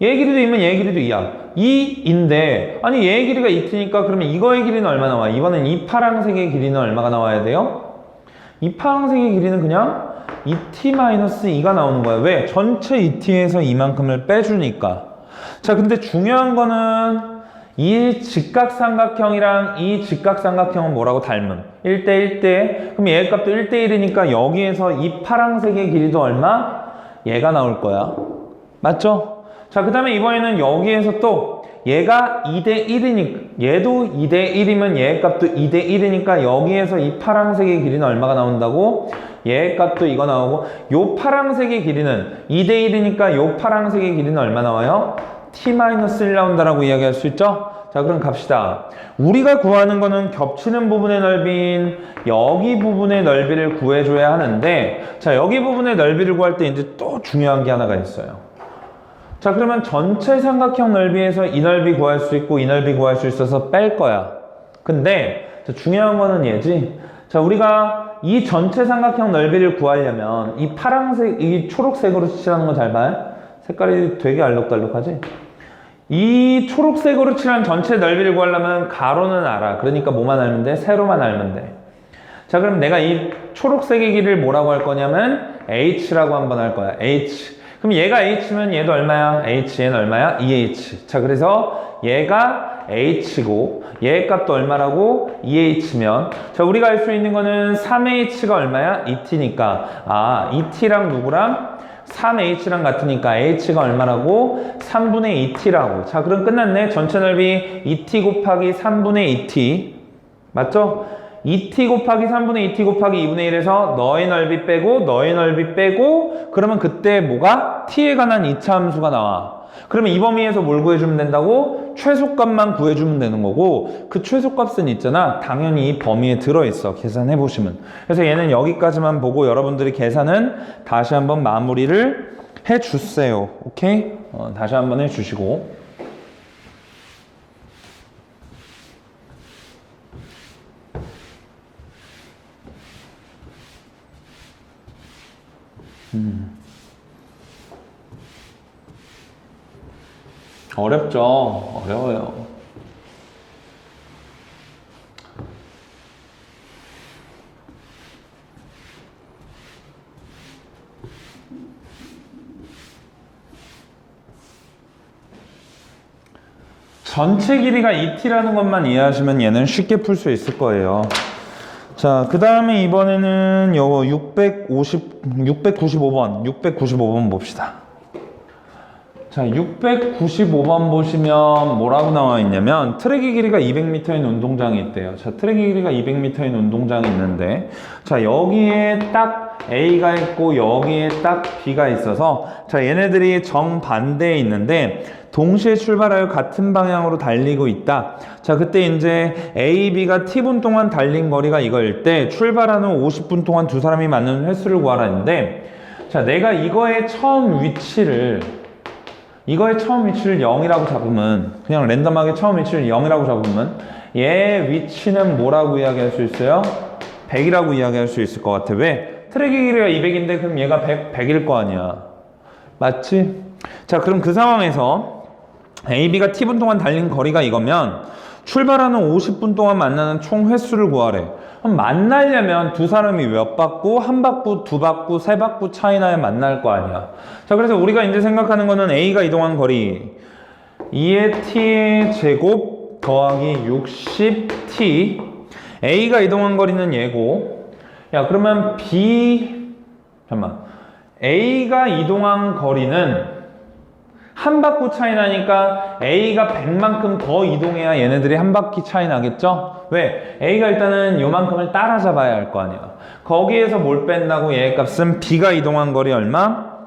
얘의 길이도 2면 얘의 길이도 2야. 2인데 아니 얘의 길이가 2T니까 그러면 이거의 길이는 얼마 나와? 이번엔 이 파란색의 길이는 얼마가 나와야 돼요? 이 파란색의 길이는 그냥 2T-2가 나오는 거야. 왜? 전체 2T에서 이만큼을 빼주니까. 자, 근데 중요한 거는 이 직각삼각형이랑 이 직각삼각형은 뭐라고 닮음? 1대 1대. 그럼 얘 값도 1대 1이니까 여기에서 이 파란색의 길이도 얼마? 얘가 나올 거야. 맞죠? 자, 그 다음에 이번에는 여기에서 또 얘가 2대 1이니까 얘도 2대 1이면 얘 값도 2대 1이니까 여기에서 이 파란색의 길이는 얼마가 나온다고? 얘 값도 이거 나오고 요 파란색의 길이는 2대 1이니까 요 파란색의 길이는 얼마 나와요? T-1 나온다라고 이야기할 수 있죠? 자, 그럼 갑시다. 우리가 구하는 거는 겹치는 부분의 넓이인 여기 부분의 넓이를 구해줘야 하는데 자, 여기 부분의 넓이를 구할 때 이제 또 중요한 게 하나가 있어요. 자, 그러면 전체 삼각형 넓이에서 이 넓이 구할 수 있고 이 넓이 구할 수 있어서 뺄 거야. 근데 자, 중요한 거는 얘지. 자, 우리가 이 전체 삼각형 넓이를 구하려면 이 파란색, 이 초록색으로 칠하는 거 잘 봐요. 색깔이 되게 알록달록하지? 이 초록색으로 칠한 전체 넓이를 구하려면 가로는 알아. 그러니까 뭐만 알면 돼? 세로만 알면 돼. 자, 그럼 내가 이 초록색의 길이를 뭐라고 할 거냐면 H라고 한번 할 거야. H. 그럼 얘가 H면 얘도 얼마야? H는 얼마야? 2H. 자, 그래서 얘가 H고 얘 값도 얼마라고? 2H면 자, 우리가 알 수 있는 거는 3H가 얼마야? 2T니까 아, 2T랑 누구랑? 3H랑 같으니까 H가 얼마라고? 3분의 2T라고. 자, 그럼 끝났네. 전체 넓이 2T 곱하기 3분의 2T. 맞죠? 2T 곱하기 3분의 2T 곱하기 2분의 1에서 너의 넓이 빼고 너의 넓이 빼고 그러면 그때 뭐가? T에 관한 이차 함수가 나와. 그러면 이 범위에서 뭘 구해주면 된다고? 최소값만 구해주면 되는 거고 그 최소값은 있잖아. 당연히 이 범위에 들어있어. 계산해보시면. 그래서 얘는 여기까지만 보고 여러분들이 계산은 다시 한번 마무리를 해주세요. 오케이? 다시 한번 해주시고 어렵죠. 어려워요. 전체 길이가 2T라는 것만 이해하시면 얘는 쉽게 풀 수 있을 거예요. 자, 그 다음에 이번에는 요거 695번 봅시다. 자, 695번 보시면 뭐라고 나와 있냐면 트랙의 길이가 200m인 운동장이 있대요. 자, 트랙의 길이가 200m인 운동장이 있는데 자, 여기에 딱 A가 있고 여기에 딱 B가 있어서 자, 얘네들이 정반대에 있는데 동시에 출발하여 같은 방향으로 달리고 있다. 자, 그때 이제 A, B가 T분 동안 달린 거리가 이거일 때 출발하는 50분 동안 두 사람이 맞는 횟수를 구하라 했는데 자, 내가 이거의 처음 위치를 0이라고 잡으면 그냥 랜덤하게 처음 위치를 0이라고 잡으면 얘 위치는 뭐라고 이야기할 수 있어요? 100이라고 이야기할 수 있을 것 같아. 왜? 트랙의 길이가 200인데 그럼 얘가 100일 거 아니야. 맞지? 자, 그럼 그 상황에서 AB가 T분 동안 달린 거리가 이거면 출발하는 50분 동안 만나는 총 횟수를 구하래. 그럼 만나려면 두 사람이 몇 바퀴, 한 바퀴, 두 바퀴, 세 바퀴 차이 나야 만날 거 아니야. 자, 그래서 우리가 이제 생각하는 거는 A가 이동한 거리 2의 T의 제곱 더하기 60T. A가 이동한 거리는 얘고. 야, 그러면 잠깐만. A가 이동한 거리는 한 바퀴 차이 나니까 A가 100만큼 더 이동해야 얘네들이 한 바퀴 차이 나겠죠? 왜? A가 일단은 요만큼을 따라잡아야 할 거 아니야. 거기에서 뭘 뺀다고? 얘 값은 B가 이동한 거리 얼마?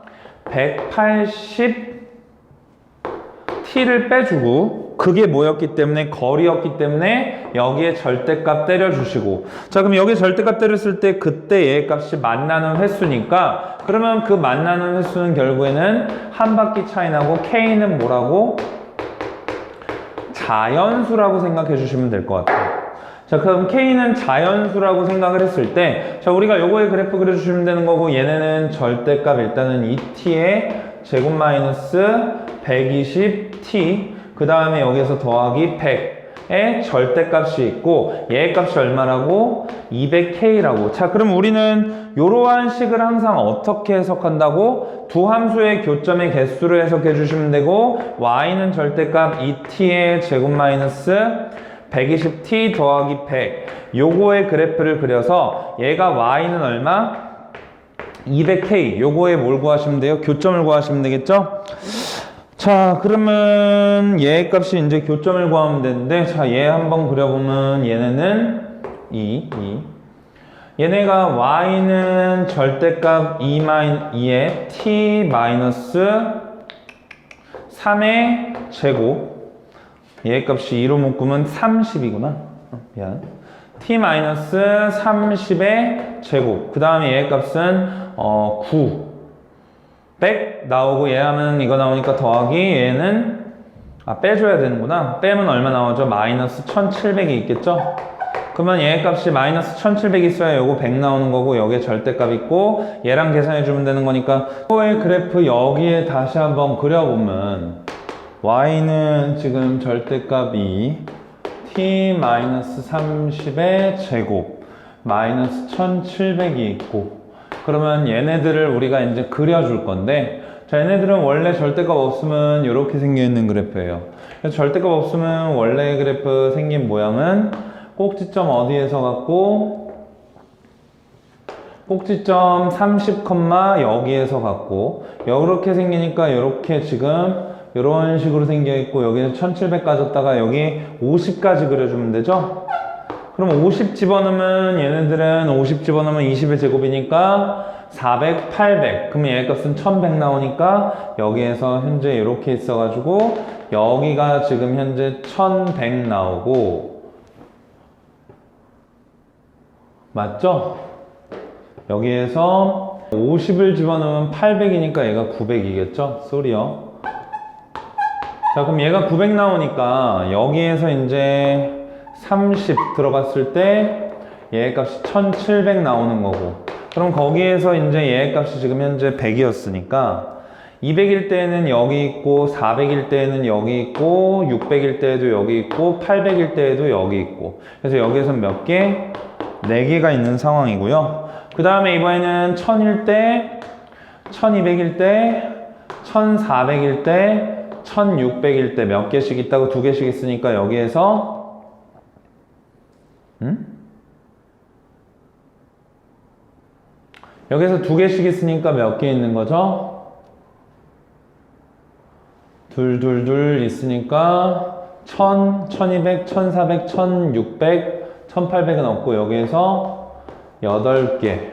180T를 빼주고 그게 뭐였기 때문에? 거리였기 때문에 여기에 절대값 때려주시고. 자, 그럼 여기에 절대값 때렸을 때 그때 얘 값이 만나는 횟수니까 그러면 그 만나는 횟수는 결국에는 한 바퀴 차이 나고 K는 뭐라고? 자연수라고 생각해 주시면 될 것 같아요. 자, 그럼 K는 자연수라고 생각을 했을 때 자, 우리가 요거의 그래프 그려주시면 되는 거고 얘네는 절대값 일단은 2T의 제곱 마이너스 120T 그 다음에 여기서 더하기 100의 절대값이 있고 얘 값이 얼마라고? 200K라고. 자, 그럼 우리는 이러한 식을 항상 어떻게 해석한다고? 두 함수의 교점의 개수를 해석해 주시면 되고 y는 절대값 2t의 제곱 마이너스 120t 더하기 100 요거의 그래프를 그려서 얘가 y는 얼마? 200k 요거에 뭘 구하시면 돼요? 교점을 구하시면 되겠죠? 자, 그러면 얘 값이 이제 교점을 구하면 되는데 자, 얘 한번 그려보면 얘네는 2 얘네가 y는 절대값 2의 t 마이너스 3의 제곱 얘 값이 2로 묶으면 30이구나 미안 t 마이너스 30의 제곱 그 다음에 얘 값은 9 100 나오고 얘 하면 이거 나오니까 더하기 얘는 빼줘야 되는구나. 빼면 얼마 나오죠? 마이너스 1700이 있겠죠? 그러면 얘 값이 마이너스 1700 있어야 요거 100 나오는 거고 여기에 절대값 있고 얘랑 계산해 주면 되는 거니까 이거의 그래프 여기에 다시 한번 그려보면 y는 지금 절대값이 t 마이너스 30의 제곱 마이너스 1700이 있고 그러면 얘네들을 우리가 이제 그려줄 건데 자, 얘네들은 원래 절대값 없으면 이렇게 생겨있는 그래프예요. 그래서 절대값 없으면 원래 그래프 생긴 모양은 꼭지점 어디에서 갖고 꼭지점 30, 여기에서 갖고 이렇게 생기니까 이렇게 지금 이런 식으로 생겨있고 여기는 1700 까졌다가 여기 50까지 그려주면 되죠? 그럼 50 집어넣으면 얘네들은 50 집어넣으면 20의 제곱이니까 400, 800 그러면 얘 값은 1100 나오니까 여기에서 현재 이렇게 있어가지고 여기가 지금 현재 1100 나오고 맞죠? 여기에서 50을 집어넣으면 800이니까 얘가 900이겠죠? 쏘리요. 자, 그럼 얘가 900 나오니까 여기에서 이제 30 들어갔을 때 얘 값이 1700 나오는 거고 그럼 거기에서 이제 얘 값이 지금 현재 100이었으니까 200일 때는 여기 있고 400일 때는 여기 있고 600일 때에도 여기 있고 800일 때에도 여기 있고 그래서 여기에서 몇 개? 4개가 있는 상황이고요. 그 다음에 이번에는 1000일 때 1200일 때 1400일 때 1600일 때 몇 개씩 있다고 2개씩 있으니까 여기에서 여기서 2개씩 있으니까 몇 개 있는 거죠? 둘 있으니까 1000, 1200, 1400, 1600, 1800은 없고 여기에서 8개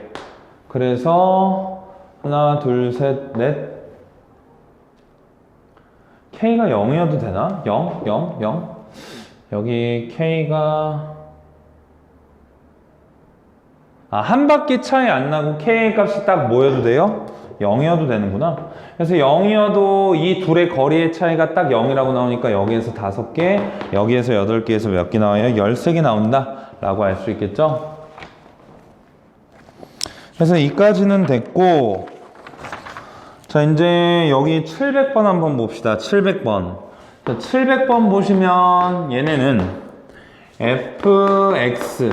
그래서 하나, 둘, 셋, 넷 K가 0이어도 되나? 0, 0, 0 여기 K가 한 바퀴 차이 안 나고 K 값이 딱 뭐여도 돼요? 0이어도 되는구나. 그래서 0이어도 이 둘의 거리의 차이가 딱 0이라고 나오니까 여기에서 5개, 여기에서 8개에서 몇 개 나와요? 13개 나온다 라고 할 수 있겠죠? 그래서 이까지는 됐고, 자, 이제 여기 700번 한번 봅시다. 700번. 자, 700번 보시면 얘네는 fx가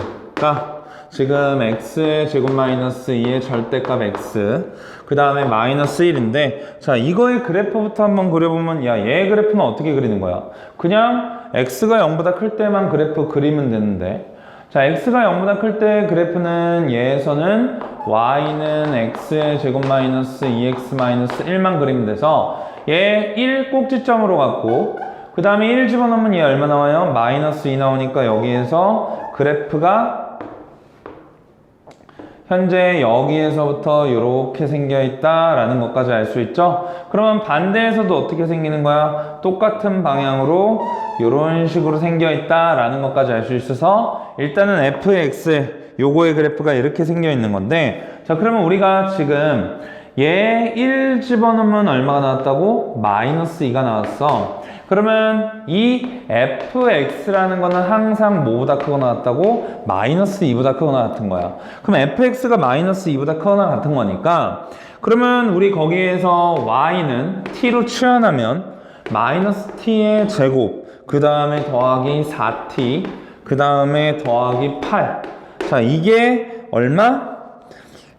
지금 x의 제곱 마이너스 2의 절대값 x, 그 다음에 마이너스 1인데, 자, 이거의 그래프부터 한번 그려보면, 야, 얘 그래프는 어떻게 그리는 거야? 그냥 x가 0보다 클 때만 그래프 그리면 되는데, 자, x가 0보다 클 때 그래프는 얘에서는 y는 x의 제곱 마이너스 2x 마이너스 1만 그리면 돼서 얘 1 꼭지점으로 갖고, 그 다음에 1 집어넣으면 얘 얼마 나와요? 마이너스 2 나오니까 여기에서 그래프가 현재 여기에서부터 이렇게 생겨 있다라는 것까지 알 수 있죠? 그러면 반대에서도 어떻게 생기는 거야? 똑같은 방향으로 이런 식으로 생겨 있다라는 것까지 알 수 있어서 일단은 fx 요거의 그래프가 이렇게 생겨 있는 건데, 자, 그러면 우리가 지금 얘 1 집어넣으면 얼마가 나왔다고? 마이너스 2가 나왔어. 그러면 이 fx라는 거는 항상 뭐보다 크거나 같다고? 마이너스 2보다 크거나 같은 거야. 그럼 fx가 마이너스 2보다 크거나 같은 거니까, 그러면 우리 거기에서 y는 t로 치환하면 마이너스 t의 제곱, 그 다음에 더하기 4t, 그 다음에 더하기 8. 자, 이게 얼마?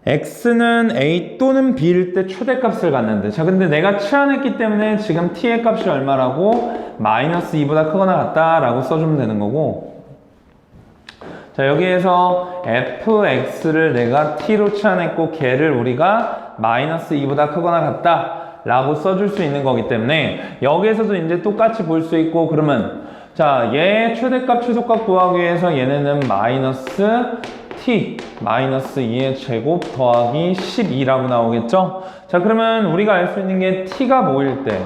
x는 a 또는 b일 때 최대값을 갖는데, 자, 근데 내가 치환했기 때문에 지금 t의 값이 얼마라고? 마이너스 2보다 크거나 같다라고 써주면 되는 거고, 자, 여기에서 fx를 내가 t로 치환했고 걔를 우리가 마이너스 2보다 크거나 같다 라고 써줄 수 있는 거기 때문에 여기에서도 이제 똑같이 볼 수 있고, 그러면 자, 얘 최대값 최소값 구하기 위해서 얘네는 마이너스 t 마이너스 2의 제곱 더하기 12라고 나오겠죠? 자, 그러면 우리가 알 수 있는 게 t가 뭐일 때?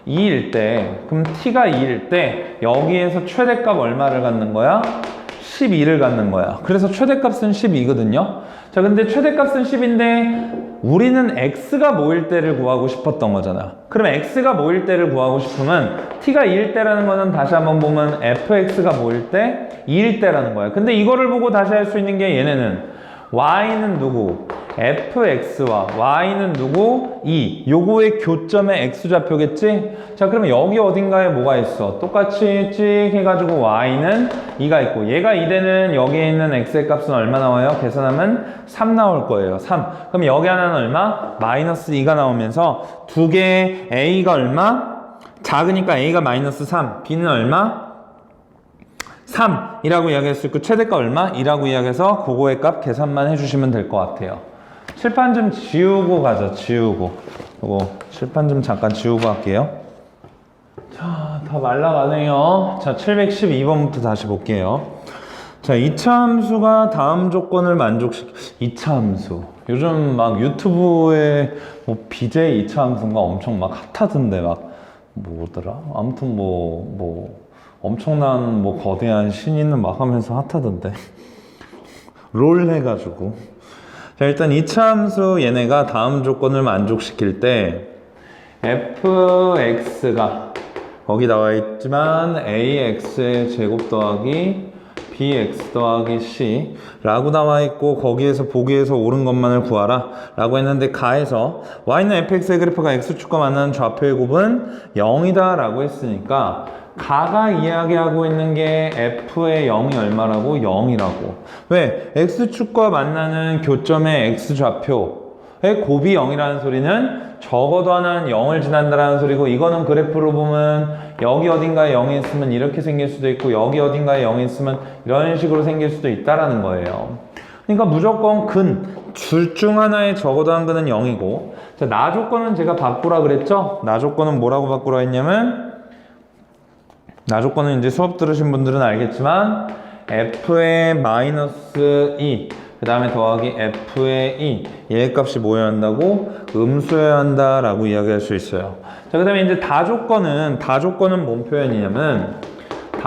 2일 때, 그럼 t가 2일 때 여기에서 최대값 얼마를 갖는 거야? 12를 갖는 거야. 그래서 최대값은 12거든요. 자, 근데 최대값은 10인데 우리는 x가 뭐일 때를 구하고 싶었던 거잖아. 그럼 x가 뭐일 때를 구하고 싶으면 t가 2일 때라는 거는 다시 한번 보면 fx가 뭐일 때? 2일 때라는 거야. 근데 이거를 보고 다시 할 수 있는 게 얘네는 y는 누구? fx와 y는 누구? 2. 요거의 교점의 x좌표겠지? 자, 그러면 여기 어딘가에 뭐가 있어? 똑같이 찍 해가지고 y는 2가 있고, 얘가 2되는 여기에 있는 x의 값은 얼마 나와요? 계산하면 3 나올 거예요. 3. 그럼 여기 하나는 얼마? 마이너스 2가 나오면서 두 개 a가 얼마? 작으니까 a가 마이너스 3, b는 얼마? 3이라고 이야기할 수 있고, 최대값 얼마? 2라고 이야기해서 그거의 값 계산만 해주시면 될 것 같아요. 칠판 좀 지우고 가자. 지우고. 이거 칠판 좀 잠깐 지우고 할게요. 자, 다 말라가네요. 자, 712번부터 다시 볼게요. 자, 2차 함수가 다음 조건을 만족시켜. 2차 함수. 요즘 막 유튜브에 뭐 BJ 2차 함수인가 엄청 막 핫하던데, 막 뭐더라? 아무튼 엄청난 거대한 신인은 막 하면서 핫하던데. 롤 해가지고. 자, 일단 2차 함수 얘네가 다음 조건을 만족시킬 때 fx가 거기 나와 있지만 ax의 제곱 더하기 bx 더하기 c 라고 나와 있고, 거기에서 보기에서 옳은 것만을 구하라 라고 했는데, 가에서 y는 fx의 그래프가 x축과 만나는 좌표의 곱은 0이다 라고 했으니까 가가 이야기하고 있는 게 f의 0이 얼마라고? 0이라고. 왜? x축과 만나는 교점의 x좌표의 곱이 0이라는 소리는 적어도 하나는 0을 지난다라는 소리고, 이거는 그래프로 보면 여기 어딘가에 0이 있으면 이렇게 생길 수도 있고, 여기 어딘가에 0이 있으면 이런 식으로 생길 수도 있다라는 거예요. 그러니까 무조건 둘 중 하나에 적어도 한 근은 0이고, 자, 나 조건은 제가 바꾸라 그랬죠? 나 조건은 뭐라고 바꾸라 했냐면, 나 조건은 이제 수업 들으신 분들은 알겠지만 f의 마이너스 2, 그 다음에 더하기 f의 2, 얘의 값이 뭐여야 한다고? 음수여야 한다라고 이야기할 수 있어요. 자, 그 다음에 이제 다 조건은 뭔 표현이냐면,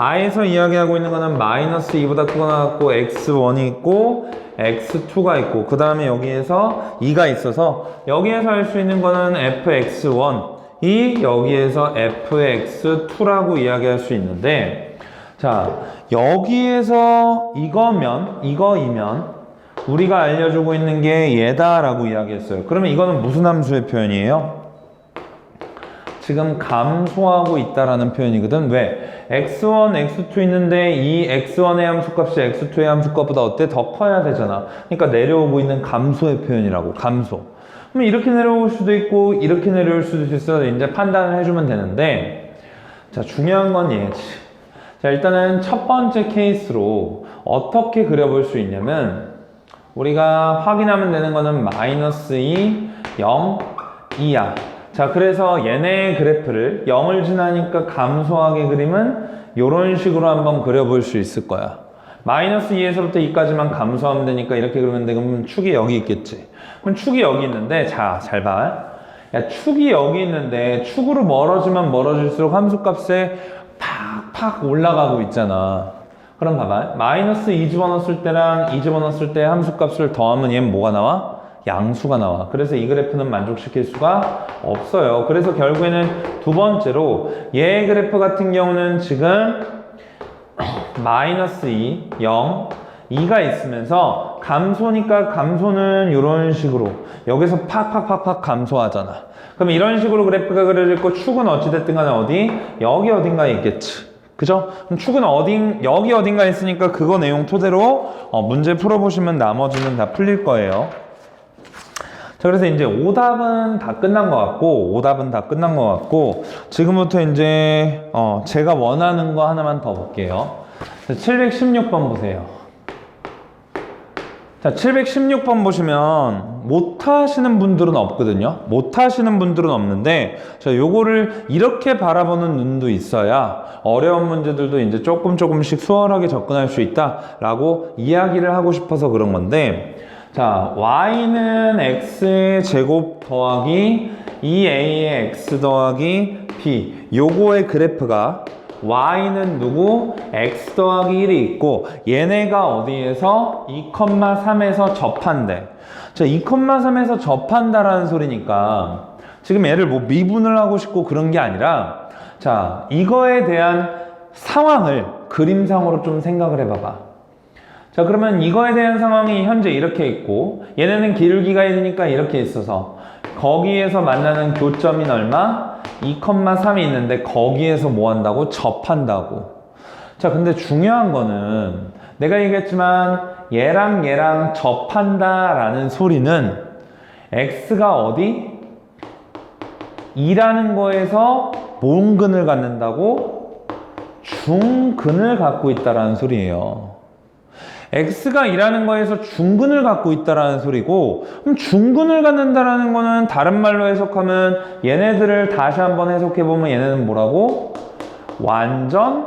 다에서 이야기하고 있는 거는 마이너스 2보다 크거나 같고 x1이 있고 x2가 있고 그 다음에 여기에서 2가 있어서 여기에서 할 수 있는 거는 fx1이 여기에서 fx2라고 이야기할 수 있는데 자 여기에서 이거이면 우리가 알려주고 있는 게 얘다라고 이야기했어요. 그러면 이거는 무슨 함수의 표현이에요? 지금 감소하고 있다라는 표현이거든. 왜? x1, x2 있는데 이 x1의 함수값이 x2의 함수값보다 어때? 더 커야 되잖아. 그러니까 내려오고 있는 감소의 표현이라고. 감소. 그럼 이렇게 내려올 수도 있고 이렇게 내려올 수도 있어. 이제 판단을 해주면 되는데 자 중요한 건 얘지. 자 일단은 첫 번째 케이스로 어떻게 그려볼 수 있냐면 우리가 확인하면 되는 거는 마이너스 2, 0, 2야. 자 그래서 얘네의 그래프를 0을 지나니까 감소하게 그림은 이런 식으로 한번 그려볼 수 있을 거야. 마이너스 2에서부터 2까지만 감소하면 되니까 이렇게 그리면 돼. 그러면 축이 여기 있겠지. 그럼 축이 여기 있는데 자 잘 봐. 야 축이 여기 있는데 축으로 멀어지면 멀어질수록 함수값에 팍팍 올라가고 있잖아. 그럼 봐봐. 마이너스 2 집어넣었을 때랑 2 집어넣었을 때 함수값을 더하면 얘는 뭐가 나와? 양수가 나와. 그래서 이 그래프는 만족시킬 수가 없어요. 그래서 결국에는 두 번째로 얘 그래프 같은 경우는 지금 마이너스 2, 0, 2가 있으면서 감소니까 감소는 이런 식으로 여기서 팍팍팍팍 감소하잖아. 그럼 이런 식으로 그래프가 그려질 거 축은 어찌됐든 간에 어디? 여기 어딘가에 있겠지. 그죠? 그럼 축은 여기 어딘가에 있으니까 그거 내용 토대로 문제 풀어보시면 나머지는 다 풀릴 거예요. 자, 그래서 이제 오답은 다 끝난 것 같고, 지금부터 이제, 제가 원하는 거 하나만 더 볼게요. 716번 보세요. 자, 716번 보시면, 못하시는 분들은 없거든요. 못하시는 분들은 없는데, 자, 요거를 이렇게 바라보는 눈도 있어야 어려운 문제들도 이제 조금씩 수월하게 접근할 수 있다라고 이야기를 하고 싶어서 그런 건데, 자, y는 x의 제곱 더하기 2a의 x 더하기 b 요거의 그래프가 y는 누구? x 더하기 1이 있고 얘네가 어디에서 2,3에서 접한대. 자, 2,3에서 접한다라는 소리니까 지금 얘를 뭐 미분을 하고 싶고 그런 게 아니라 자, 이거에 대한 상황을 그림상으로 좀 생각을 해봐봐. 자 그러면 이거에 대한 상황이 현재 이렇게 있고 얘네는 기울기가 있으니까 이렇게 있어서 거기에서 만나는 교점인 얼마? 2,3이 있는데 거기에서 뭐 한다고? 접한다고. 자 근데 중요한 거는 내가 얘기했지만 얘랑 접한다 라는 소리는 x가 어디? 2라는 거에서 뭔 근을 갖는다고? 중근을 갖고 있다라는 소리예요. x가 2라는 거에서 중근을 갖고 있다라는 소리고 그럼 중근을 갖는다라는 거는 다른 말로 해석하면 얘네들을 다시 한번 해석해보면 얘네는 뭐라고? 완전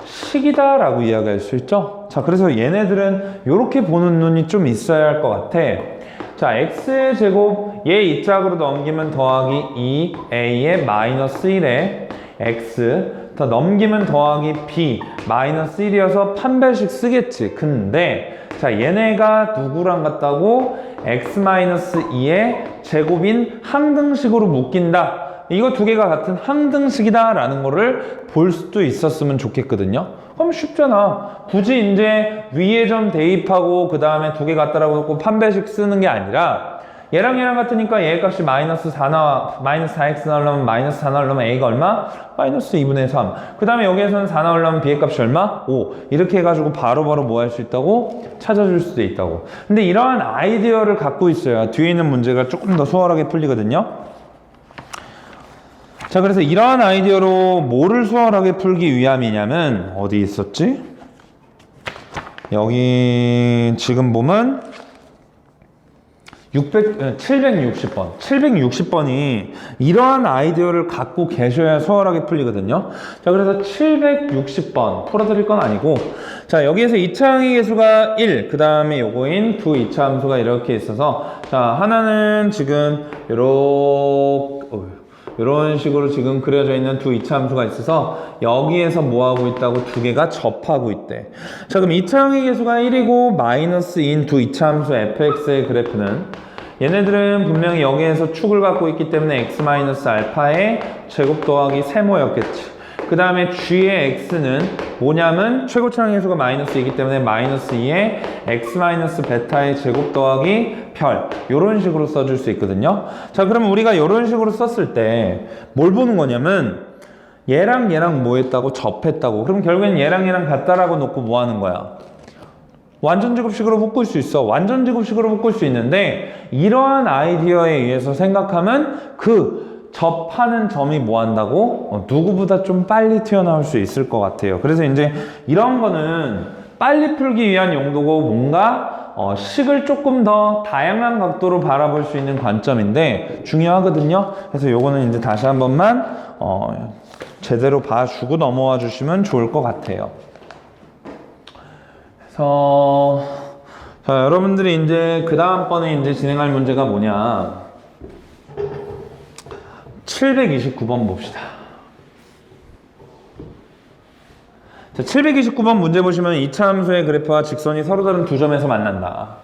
제곱식이다 라고 이야기할 수 있죠. 자 그래서 얘네들은 이렇게 보는 눈이 좀 있어야 할 것 같아. 자 x의 제곱 얘 이 짝으로 넘기면 더하기 2a의 마이너스 1에 x 더 넘기면 더하기 b 마이너스 1이어서 판별식 쓰겠지. 근데 자 얘네가 누구랑 같다고? x-2의 제곱인 항등식으로 묶인다. 이거 두 개가 같은 항등식이다 라는 거를 볼 수도 있었으면 좋겠거든요. 그럼 쉽잖아. 굳이 이제 위에 점 대입하고 그 다음에 두 개 같다라고 놓고 판별식 쓰는 게 아니라 얘랑 같으니까 얘 값이 마이너스 4 나와, 마이너스 4x 나오려면 마이너스 4 나오려면 a가 얼마? 마이너스 2분의 3. 그 다음에 여기에서는 4 나오려면 b의 값이 얼마? 5. 이렇게 해가지고 바로바로 뭐 할 수 있다고? 찾아줄 수도 있다고. 근데 이러한 아이디어를 갖고 있어야 뒤에 있는 문제가 조금 더 수월하게 풀리거든요. 자, 그래서 이러한 아이디어로 뭐를 수월하게 풀기 위함이냐면 어디 있었지? 여기 지금 보면 760번. 760번이 이러한 아이디어를 갖고 계셔야 수월하게 풀리거든요. 자, 그래서 760번 풀어드릴 건 아니고, 자, 여기에서 2차항의 개수가 1, 그 다음에 요거인 두 2차 함수가 이렇게 있어서, 자, 하나는 지금 이런 식으로 지금 그려져 있는 두 이차함수가 있어서 여기에서 뭐하고 있다고 두 개가 접하고 있대. 자, 그럼 이차항의 계수가 1이고 마이너스인 두 이차함수 fx의 그래프는 얘네들은 분명히 여기에서 축을 갖고 있기 때문에 x-알파의 제곱 더하기 세모였겠지. 그 다음에 g의 x는 뭐냐면 최고차항 계수가 마이너스2이기 때문에 마이너스 2에 x-베타의 제곱 더하기 별, 요런 식으로 써줄 수 있거든요. 자, 그러면 우리가 요런 식으로 썼을 때 뭘 보는 거냐면 얘랑 얘랑 뭐 했다고? 접했다고. 그럼 결국엔 얘랑 얘랑 같다라고 놓고 뭐 하는 거야? 완전 제곱식으로 묶을 수 있어. 완전 제곱식으로 묶을 수 있는데 이러한 아이디어에 의해서 생각하면 그 접하는 점이 뭐 한다고? 누구보다 좀 빨리 튀어나올 수 있을 것 같아요. 그래서 이제 이런 거는 빨리 풀기 위한 용도고 뭔가 식을 조금 더 다양한 각도로 바라볼 수 있는 관점인데 중요하거든요. 그래서 요거는 이제 다시 한 번만 제대로 봐주고 넘어와 주시면 좋을 것 같아요. 그래서 자, 여러분들이 이제 그 다음번에 이제 진행할 문제가 뭐냐? 729번 봅시다. 자, 729번 문제 보시면 이차함수의 그래프와 직선이 서로 다른 두 점에서 만난다.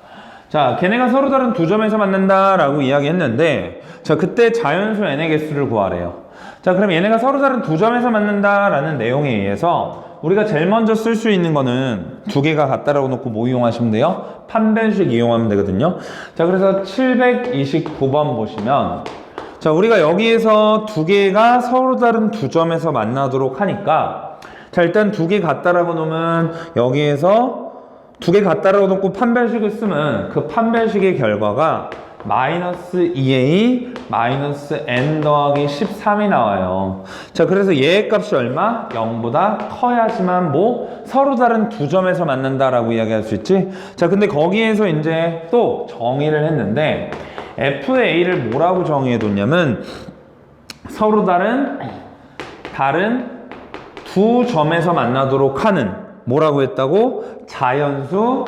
자, 걔네가 서로 다른 두 점에서 만난다 라고 이야기했는데 자, 그때 자연수 n의 개수를 구하래요. 자, 그럼 얘네가 서로 다른 두 점에서 만난다 라는 내용에 의해서 우리가 제일 먼저 쓸 수 있는 거는 두 개가 같다라고 놓고 뭐 이용하시면 돼요? 판별식 이용하면 되거든요. 자, 그래서 729번 보시면 자, 우리가 여기에서 두 개가 서로 다른 두 점에서 만나도록 하니까 자, 일단 두 개 같다라고 놓으면 여기에서 두 개 같다라고 놓고 판별식을 쓰면 그 판별식의 결과가 마이너스 2a 마이너스 n 더하기 13이 나와요. 자, 그래서 얘의 값이 얼마? 0보다 커야지만 뭐 서로 다른 두 점에서 만난다라고 이야기할 수 있지. 자, 근데 거기에서 이제 또 정의를 했는데 FA를 뭐라고 정의해뒀냐면 서로 다른 두 점에서 만나도록 하는 뭐라고 했다고? 자연수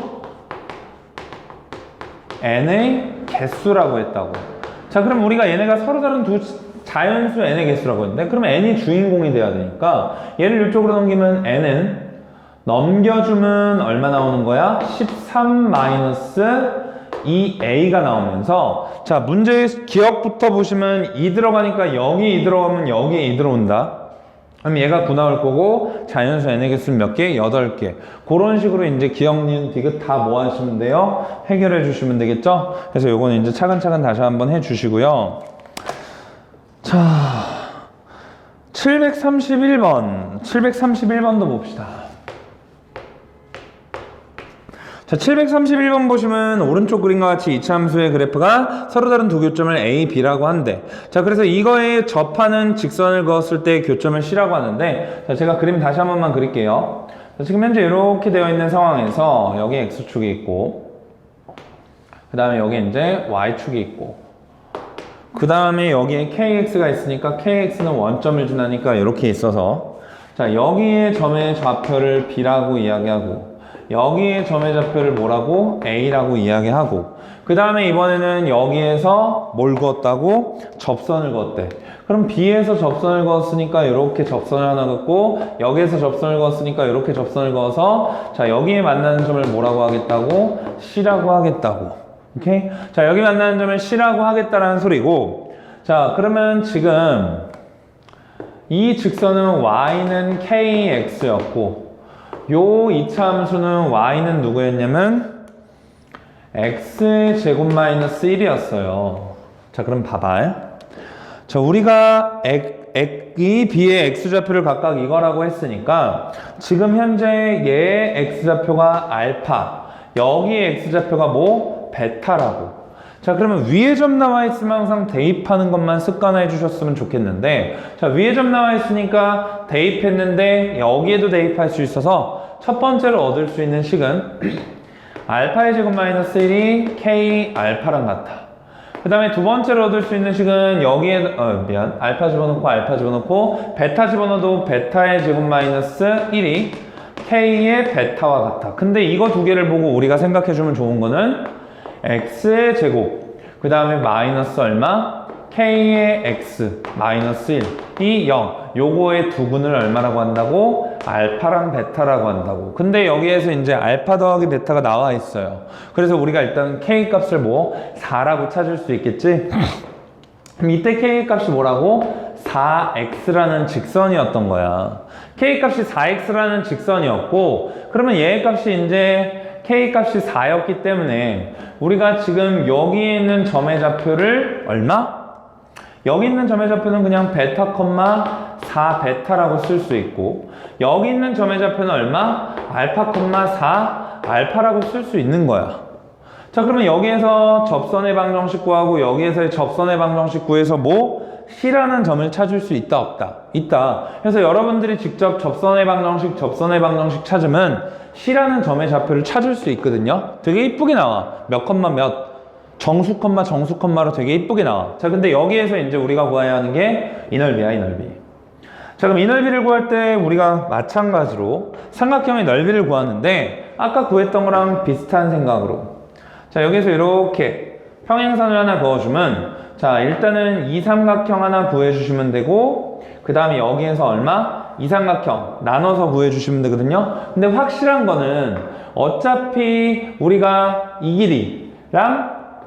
n의 개수라고 했다고. 자, 그럼 우리가 얘네가 서로 다른 두 자연수 n의 개수라고 했는데 그러면 n이 주인공이 돼야 되니까 얘를 이쪽으로 넘기면 n은 넘겨주면 얼마 나오는 거야? 13 마이너스 2a가 나오면서 자, 문제의 기억부터 보시면 2 들어가니까 여기 2 들어가면 여기 2 들어온다. 그럼 얘가 9 나올 거고 자연수 n의 개수는 몇 개? 8개. 그런 식으로 이제 기억, 니은, 디귿 다 뭐 하시면 돼요? 해결해 주시면 되겠죠? 그래서 요거는 이제 차근차근 다시 한번 해 주시고요. 자, 731번도 봅시다. 자, 731번 보시면 오른쪽 그림과 같이 이차함수의 그래프가 서로 다른 두 교점을 A, B라고 한대. 자, 그래서 이거에 접하는 직선을 그었을 때 교점을 C라고 하는데 자, 제가 그림 다시 한 번만 그릴게요. 자, 지금 현재 이렇게 되어 있는 상황에서 여기 X축이 있고 그 다음에 여기 이제 Y축이 있고 그 다음에 여기에 KX가 있으니까 KX는 원점을 지나니까 이렇게 있어서 자, 여기에 점의 좌표를 B라고 이야기하고 여기에 점의 좌표를 뭐라고? A라고 이야기하고 그 다음에 이번에는 여기에서 뭘 그었다고? 접선을 그었대. 그럼 B에서 접선을 그었으니까 이렇게 접선을 하나 긋고 여기에서 접선을 그었으니까 이렇게 접선을 그어서 자, 여기에 만나는 점을 뭐라고 하겠다고? C라고 하겠다고. 오케이? 자, 여기 만나는 점을 C라고 하겠다라는 소리고 자, 그러면 지금 이 직선은 Y는 KX였고 요 이차함수는 y는 누구였냐면 x의 제곱 마이너스 1이었어요. 자, 그럼 봐봐. 자, 우리가 이 b의 x좌표를 각각 이거라고 했으니까 지금 현재 얘의 x좌표가 알파, 여기의 x좌표가 뭐? 베타라고. 자, 그러면 위에 점 나와 있으면 항상 대입하는 것만 습관화해 주셨으면 좋겠는데 자, 위에 점 나와 있으니까 대입했는데 여기에도 대입할 수 있어서 첫 번째로 얻을 수 있는 식은 알파의 제곱 마이너스 1이 k 알파랑 같아. 그 다음에 두 번째로 얻을 수 있는 식은 여기에 알파 집어넣고 베타 집어넣어도 베타의 제곱 마이너스 1이 k의 베타와 같아. 근데 이거 두 개를 보고 우리가 생각해 주면 좋은 거는 x의 제곱 그 다음에 마이너스 얼마? k의 x 마이너스 1이 0. 요거의 두근을 얼마라고 한다고? 알파랑 베타라고 한다고. 근데 여기에서 이제 알파 더하기 베타가 나와 있어요. 그래서 우리가 일단 k 값을 뭐 4라고 찾을 수 있겠지? 그럼 이때 k 값이 뭐라고? 4x라는 직선이었던 거야. k 값이 4x라는 직선이었고, 그러면 얘 값이 이제 k 값이 4였기 때문에 우리가 지금 여기 있는 점의 좌표를 얼마? 여기 있는 점의 좌표는 그냥 베타, 4 베타라고 쓸 수 있고, 여기 있는 점의 좌표는 얼마? 알파, 4 알파라고 쓸 수 있는 거야. 자, 그러면 여기에서 접선의 방정식 구하고 여기에서의 접선의 방정식 구해서 뭐? C라는 점을 찾을 수 있다, 없다? 있다. 그래서 여러분들이 직접 접선의 방정식 찾으면 C라는 점의 좌표를 찾을 수 있거든요. 되게 이쁘게 나와. 몇 컴마 몇. 정수 컴마로 되게 이쁘게 나와. 자, 근데 여기에서 이제 우리가 구해야 하는 게 이 넓이야, 이 넓이. 자, 그럼 이 넓이를 구할 때 우리가 마찬가지로 삼각형의 넓이를 구하는데 아까 구했던 거랑 비슷한 생각으로. 자, 여기서 이렇게 평행선을 하나 그어주면, 자, 일단은 이 삼각형 하나 구해주시면 되고, 그 다음에 여기에서 얼마? 이 삼각형 나눠서 구해주시면 되거든요. 근데 확실한 거는 어차피 우리가 이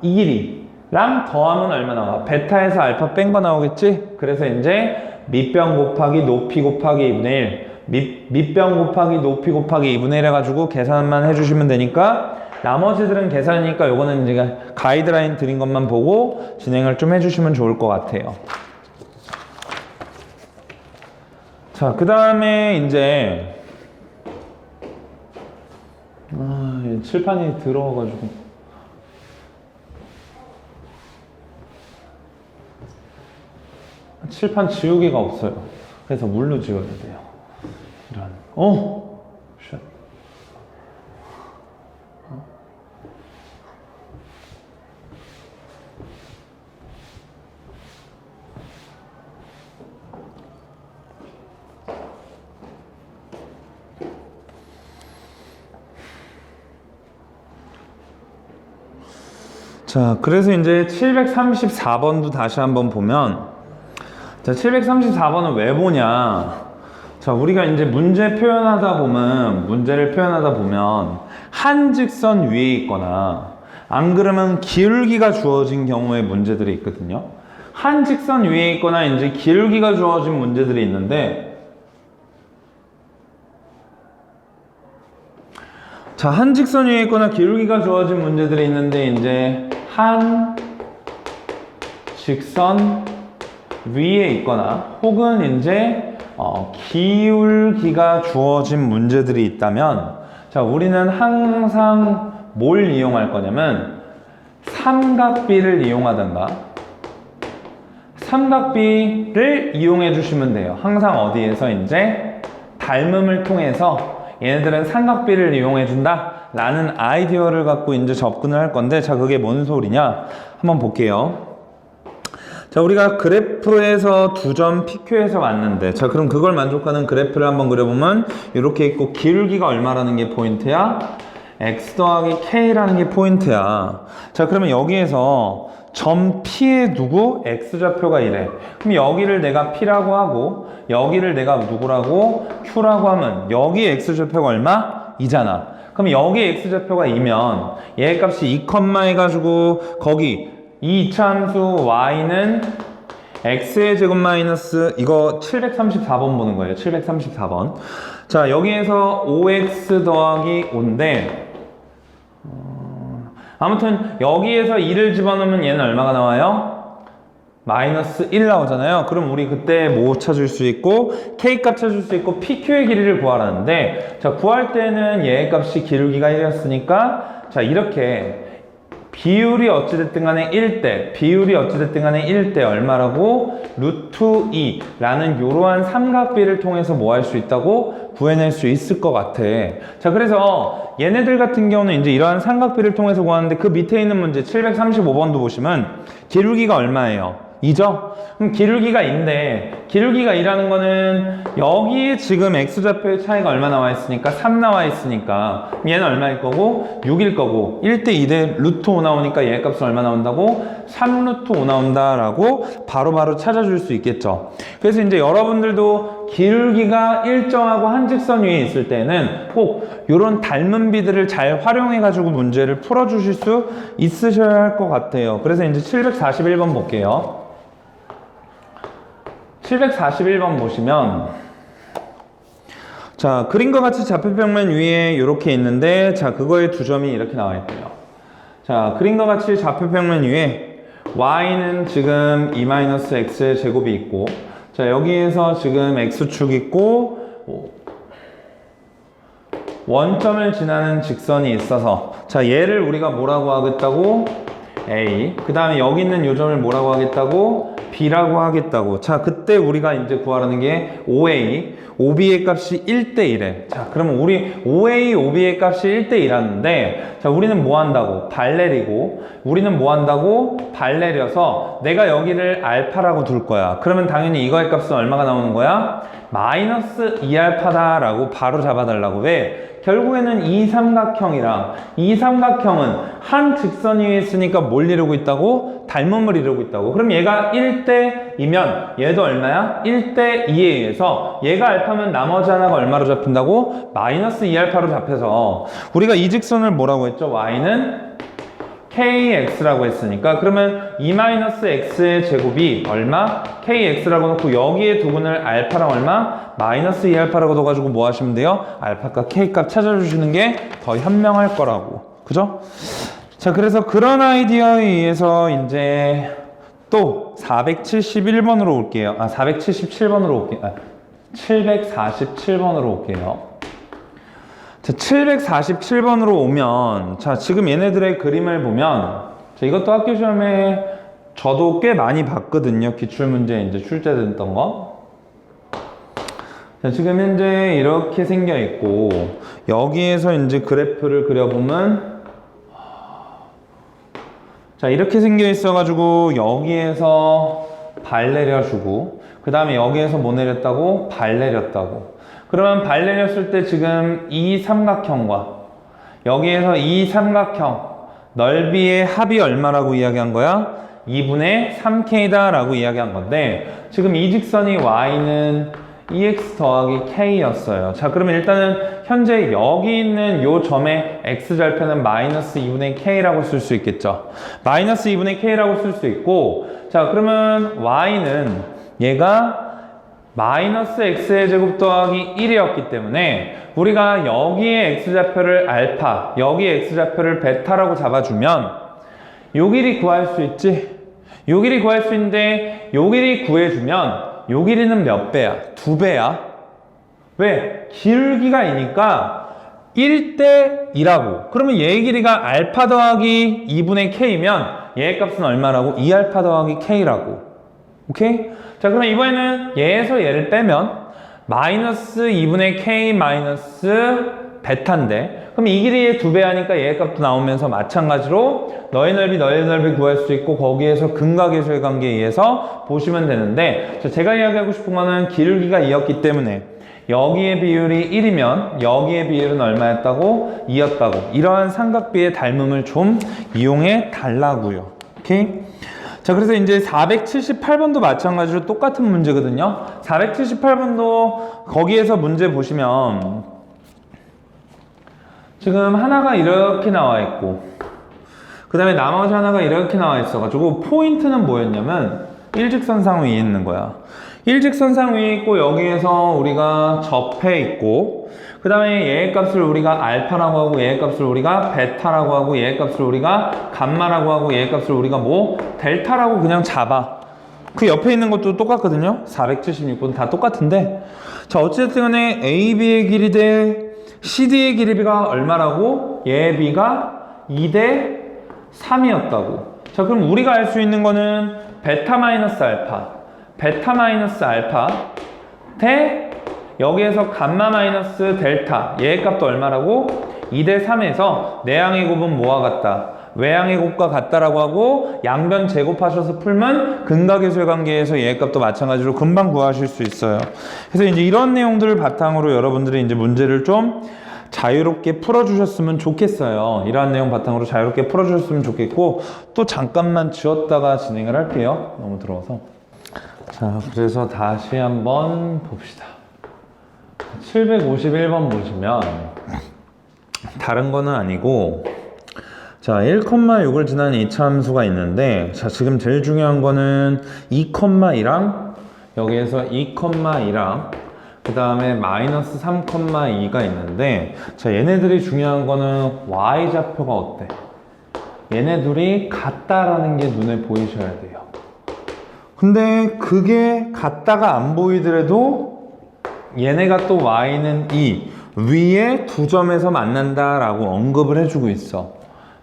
길이랑 더하면 얼마 나와? 베타에서 알파 뺀 거 나오겠지? 그래서 이제 밑변 곱하기 높이 곱하기 2분의 1, 밑변 곱하기 높이 곱하기 2분의 1 해가지고 계산만 해주시면 되니까, 나머지들은 계산이니까 요거는 이제 가이드라인 드린 것만 보고 진행을 좀 해주시면 좋을 것 같아요. 자, 그 다음에 이제 칠판이 더러워가지고 칠판 지우개가 없어요. 그래서 물로 지워야 돼요. 이런. 쉣. 자, 그래서 이제 734번도 다시 한번 보면, 자, 734번은 왜 보냐? 자, 우리가 이제 문제를 표현하다 보면 한 직선 위에 있거나 안 그러면 기울기가 주어진 경우의 문제들이 있거든요. 한 직선 위에 있거나 이제 기울기가 주어진 문제들이 있는데, 자, 한 직선 위에 있거나 기울기가 주어진 문제들이 있는데, 이제 한 직선 위에 있거나 혹은 이제 기울기가 주어진 문제들이 있다면, 자, 우리는 항상 뭘 이용할 거냐면 삼각비를 이용하든가, 삼각비를 이용해 주시면 돼요. 항상 어디에서 이제 닮음을 통해서 얘네들은 삼각비를 이용해 준다 라는 아이디어를 갖고 이제 접근을 할 건데, 자, 그게 뭔 소리냐 한번 볼게요. 자, 우리가 그래프에서 두 점 PQ에서 왔는데, 자, 그럼 그걸 만족하는 그래프를 한번 그려보면 이렇게 있고, 기울기가 얼마라는 게 포인트야? x 더하기 k라는 게 포인트야. 자, 그러면 여기에서 점 P의 누구? x좌표가 이래. 그럼 여기를 내가 P라고 하고 여기를 내가 누구라고? Q라고 하면 여기 x좌표가 얼마? 2잖아. 그럼 여기 x좌표가 2면 얘 값이 2, 해가지고 거기 이 이차함수 y는 x의 제곱 마이너스, 이거 734번 보는 거예요. 734번. 자, 여기에서 5x 더하기 5인데 아무튼 여기에서 2를 집어넣으면 얘는 얼마가 나와요? 마이너스 1 나오잖아요. 그럼 우리 그때 뭐 찾을 수 있고, K값 찾을 수 있고, PQ의 길이를 구하라는데, 자, 구할 때는 얘 값이 기울기가 1이었으니까, 자, 이렇게 비율이 어찌됐든 간에 1대 얼마라고? 루트 2라는 이러한 삼각비를 통해서 뭐 할 수 있다고? 구해낼 수 있을 것 같아. 자, 그래서 얘네들 같은 경우는 이제 이러한 삼각비를 통해서 구하는데, 그 밑에 있는 문제 735번도 보시면 기울기가 얼마예요? 2죠? 그럼 기울기가 2인데 기울기가 2라는 거는 여기에 지금 x좌표의 차이가 얼마 나와 있으니까 3 나와 있으니까 얘는 얼마일 거고 6일 거고 1대 2대 루트 5 나오니까 얘 값은 얼마 나온다고? 3 루트 5 나온다라고 바로바로 찾아줄 수 있겠죠. 그래서 이제 여러분들도 기울기가 일정하고 한 직선 위에 있을 때는 꼭 이런 닮은 비들을 잘 활용해 가지고 문제를 풀어 주실 수 있으셔야 할 것 같아요. 그래서 이제 741번 볼게요. 741번 보시면 자, 그림과 같이 좌표평면 위에 이렇게 있는데 자, 그거의 두 점이 이렇게 나와 있대요. 자, 그림과 같이 좌표평면 위에 y는 지금 2-x의 제곱이 있고 자, 여기에서 지금 x축 있고 원점을 지나는 직선이 있어서 자, 얘를 우리가 뭐라고 하겠다고? A. 그 다음에 여기 있는 요 점을 뭐라고 하겠다고? B라고 하겠다고. 자, 그때 우리가 이제 구하라는 게 OA, OB의 값이 1대1에. 자, 그러면 우리 OA, OB의 값이 1대1하는데, 자, 우리는 뭐 한다고? 발 내리고, 우리는 뭐 한다고? 발 내려서 내가 여기를 알파라고 둘 거야. 그러면 당연히 이거의 값은 얼마가 나오는 거야? 마이너스 2알파다라고 바로 잡아달라고. 왜? 결국에는 이 삼각형이랑 이 삼각형은 한 직선 위에 있으니까 뭘 이루고 있다고? 닮음을 이루고 있다고. 그럼 얘가 1대2면 얘도 얼마야? 1대2에 의해서 얘가 알파면 나머지 하나가 얼마로 잡힌다고? 마이너스 2알파로 잡혀서 우리가 이 직선을 뭐라고 했죠? y는 kx라고 했으니까 그러면 2-x의 제곱이 얼마? kx라고 놓고 여기에 두근을 알파랑 얼마? 마이너스 2알파라고 둬가지고 뭐 하시면 돼요? 알파값, k값 찾아주시는 게 더 현명할 거라고. 그죠? 자, 그래서 그런 아이디어에 의해서 이제 또 471번으로 올게요. 477번으로 올게요. 747번으로 올게요. 자, 747번으로 오면 자, 지금 얘네들의 그림을 보면 자, 이것도 학교 시험에 저도 꽤 많이 봤거든요. 기출문제 이제 출제됐던 거. 자, 지금 현재 이렇게 생겨 있고 여기에서 이제 그래프를 그려보면 자, 이렇게 생겨 있어 가지고 여기에서 발 내려주고 그 다음에 여기에서 뭐 내렸다고? 발 내렸다고. 그러면 발 내렸을 때 지금 이 삼각형과 여기에서 이 삼각형 넓이의 합이 얼마라고 이야기한 거야? 2분의 3k다 라고 이야기한 건데 지금 이 직선이 y는 2x 더하기 k였어요. 자, 그러면 일단은 현재 여기 있는 요 점의 x절편은 마이너스 2분의 k라고 쓸 수 있겠죠. 마이너스 2분의 k라고 쓸 수 있고 자, 그러면 y는 얘가 마이너스 x의 제곱 더하기 1이었기 때문에 우리가 여기에 x좌표를 알파, 여기에 x좌표를 베타라고 잡아주면 요 길이 구할 수 있지? 요 길이 구할 수 있는데 요 길이 구해주면 요 길이는 몇 배야? 2배야. 왜? 기울기가 이니까 1대2라고. 그러면 얘의 길이가 알파 더하기 2분의 k면 얘의 값은 얼마라고? 2알파 더하기 k라고. 오케이? 자, 그럼 이번에는 얘에서 얘를 빼면 마이너스 2분의 k 마이너스 베타인데 그럼 이 길이의 2배 하니까 얘의 값도 나오면서 마찬가지로 너의 넓이 구할 수 있고 거기에서 근각계수의 관계에 의해서 보시면 되는데 자, 제가 이야기하고 싶은 거는 기울기가 2였기 때문에 여기의 비율이 1이면 여기의 비율은 얼마였다고? 2였다고. 이러한 삼각비의 닮음을 좀 이용해 달라고요. 오케이? 자, 그래서 이제 478번도 마찬가지로 똑같은 문제거든요. 478번도 거기에서 문제 보시면 지금 하나가 이렇게 나와 있고 그 다음에 나머지 하나가 이렇게 나와 있어가지고 포인트는 뭐였냐면 일직선상 위에 있는 거야. 일직선상 위에 있고 여기에서 우리가 접해 있고 그 다음에 얘의 값을 우리가 알파라고 하고 얘의 값을 우리가 베타라고 하고 얘의 값을 우리가 감마라고 하고 얘의 값을 우리가 뭐 델타라고 그냥 잡아. 그 옆에 있는 것도 똑같거든요. 476번 다 똑같은데 자, 어쨌든 간에 AB의 길이 대 CD의 길이가 얼마라고? 얘의 B가 2대 3이었다고. 자, 그럼 우리가 알 수 있는 거는 베타 마이너스 알파 대 여기에서 감마 마이너스 델타 얘의 값도 얼마라고? 2대 3에서 내항의 곱은 뭐와 같다? 외양의 곱과 같다라고 하고 양변 제곱하셔서 풀면 근각의수의 관계에서 얘 값도 마찬가지로 금방 구하실 수 있어요. 그래서 이제 이런 내용들을 바탕으로 여러분들이 이제 문제를 좀 자유롭게 풀어주셨으면 좋겠어요. 이러한 내용 바탕으로 자유롭게 풀어주셨으면 좋겠고, 또 잠깐만 지웠다가 진행을 할게요. 너무 들어와서. 자, 그래서 다시 한번 봅시다. 751번 보시면 다른 거는 아니고, 자, 1,6을 지난 2차 함수가 있는데, 자, 지금 제일 중요한 거는 2,2랑 여기에서 2,2랑 그 다음에 마이너스 3,2가 있는데, 자, 얘네들이 중요한 거는 y좌표가 어때? 얘네들이 같다라는 게 눈에 보이셔야 돼요. 근데 그게 같다가 안 보이더라도 얘네가 또 y는 2 위에 두 점에서 만난다라고 언급을 해주고 있어.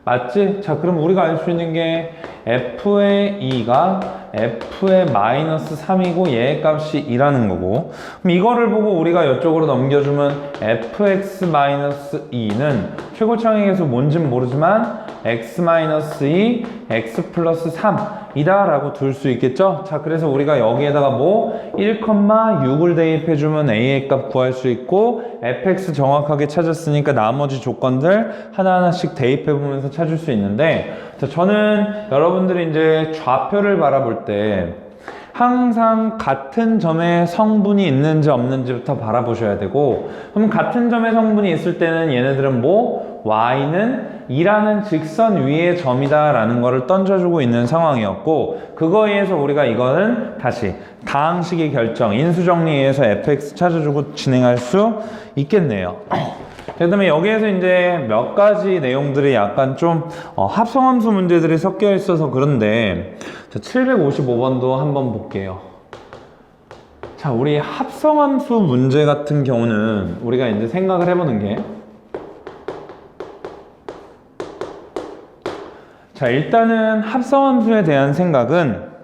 맞지? 자, 그럼 우리가 알 수 있는 게 f의 2가 f의 마이너스 3이고 얘의 값이 2라는 거고, 그럼 이거를 보고 우리가 이쪽으로 넘겨주면 fx 마이너스 2는 최고차항의 뭔진 모르지만 x 마이너스 2, x 플러스 3 이다 라고 둘 수 있겠죠? 자, 그래서 우리가 여기에다가 뭐 1,6을 대입해주면 a의 값 구할 수 있고, fx 정확하게 찾았으니까 나머지 조건들 하나하나씩 대입해보면서 찾을 수 있는데, 자, 저는 여러분들이 이제 좌표를 바라볼 때 항상 같은 점에 성분이 있는지 없는지부터 바라보셔야 되고, 그럼 같은 점에 성분이 있을 때는 얘네들은 뭐 y는 2라는 직선 위의 점이다 라는 거를 던져주고 있는 상황이었고, 그거에 의해서 우리가 이거는 다시 다항식의 결정, 인수정리에 의해서 fx 찾아주고 진행할 수 있겠네요. 그 다음에 여기에서 이제 몇 가지 내용들이 약간 좀 합성함수 문제들이 섞여 있어서 그런데, 자, 755번도 한번 볼게요. 자, 우리 합성함수 문제 같은 경우는 우리가 이제 생각을 해보는 게, 자, 일단은 합성함수에 대한 생각은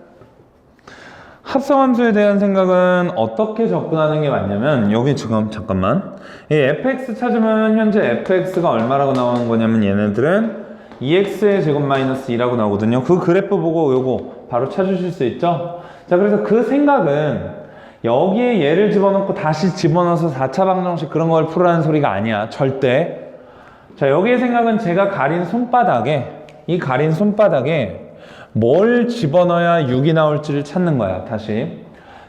어떻게 접근하는 게 맞냐면, 여기 지금 잠깐만 이 fx 찾으면 현재 fx가 얼마라고 나오는 거냐면 얘네들은 2x의 제곱 마이너스 2라고 나오거든요. 그 그래프 보고 요거 바로 찾으실 수 있죠. 자, 그래서 그 생각은 여기에 얘를 집어넣고 다시 집어넣어서 4차 방정식 그런 걸 풀으라는 소리가 아니야, 절대. 자, 여기의 생각은 제가 가린 손바닥에, 이 가린 손바닥에 뭘 집어넣어야 6이 나올지를 찾는 거야. 다시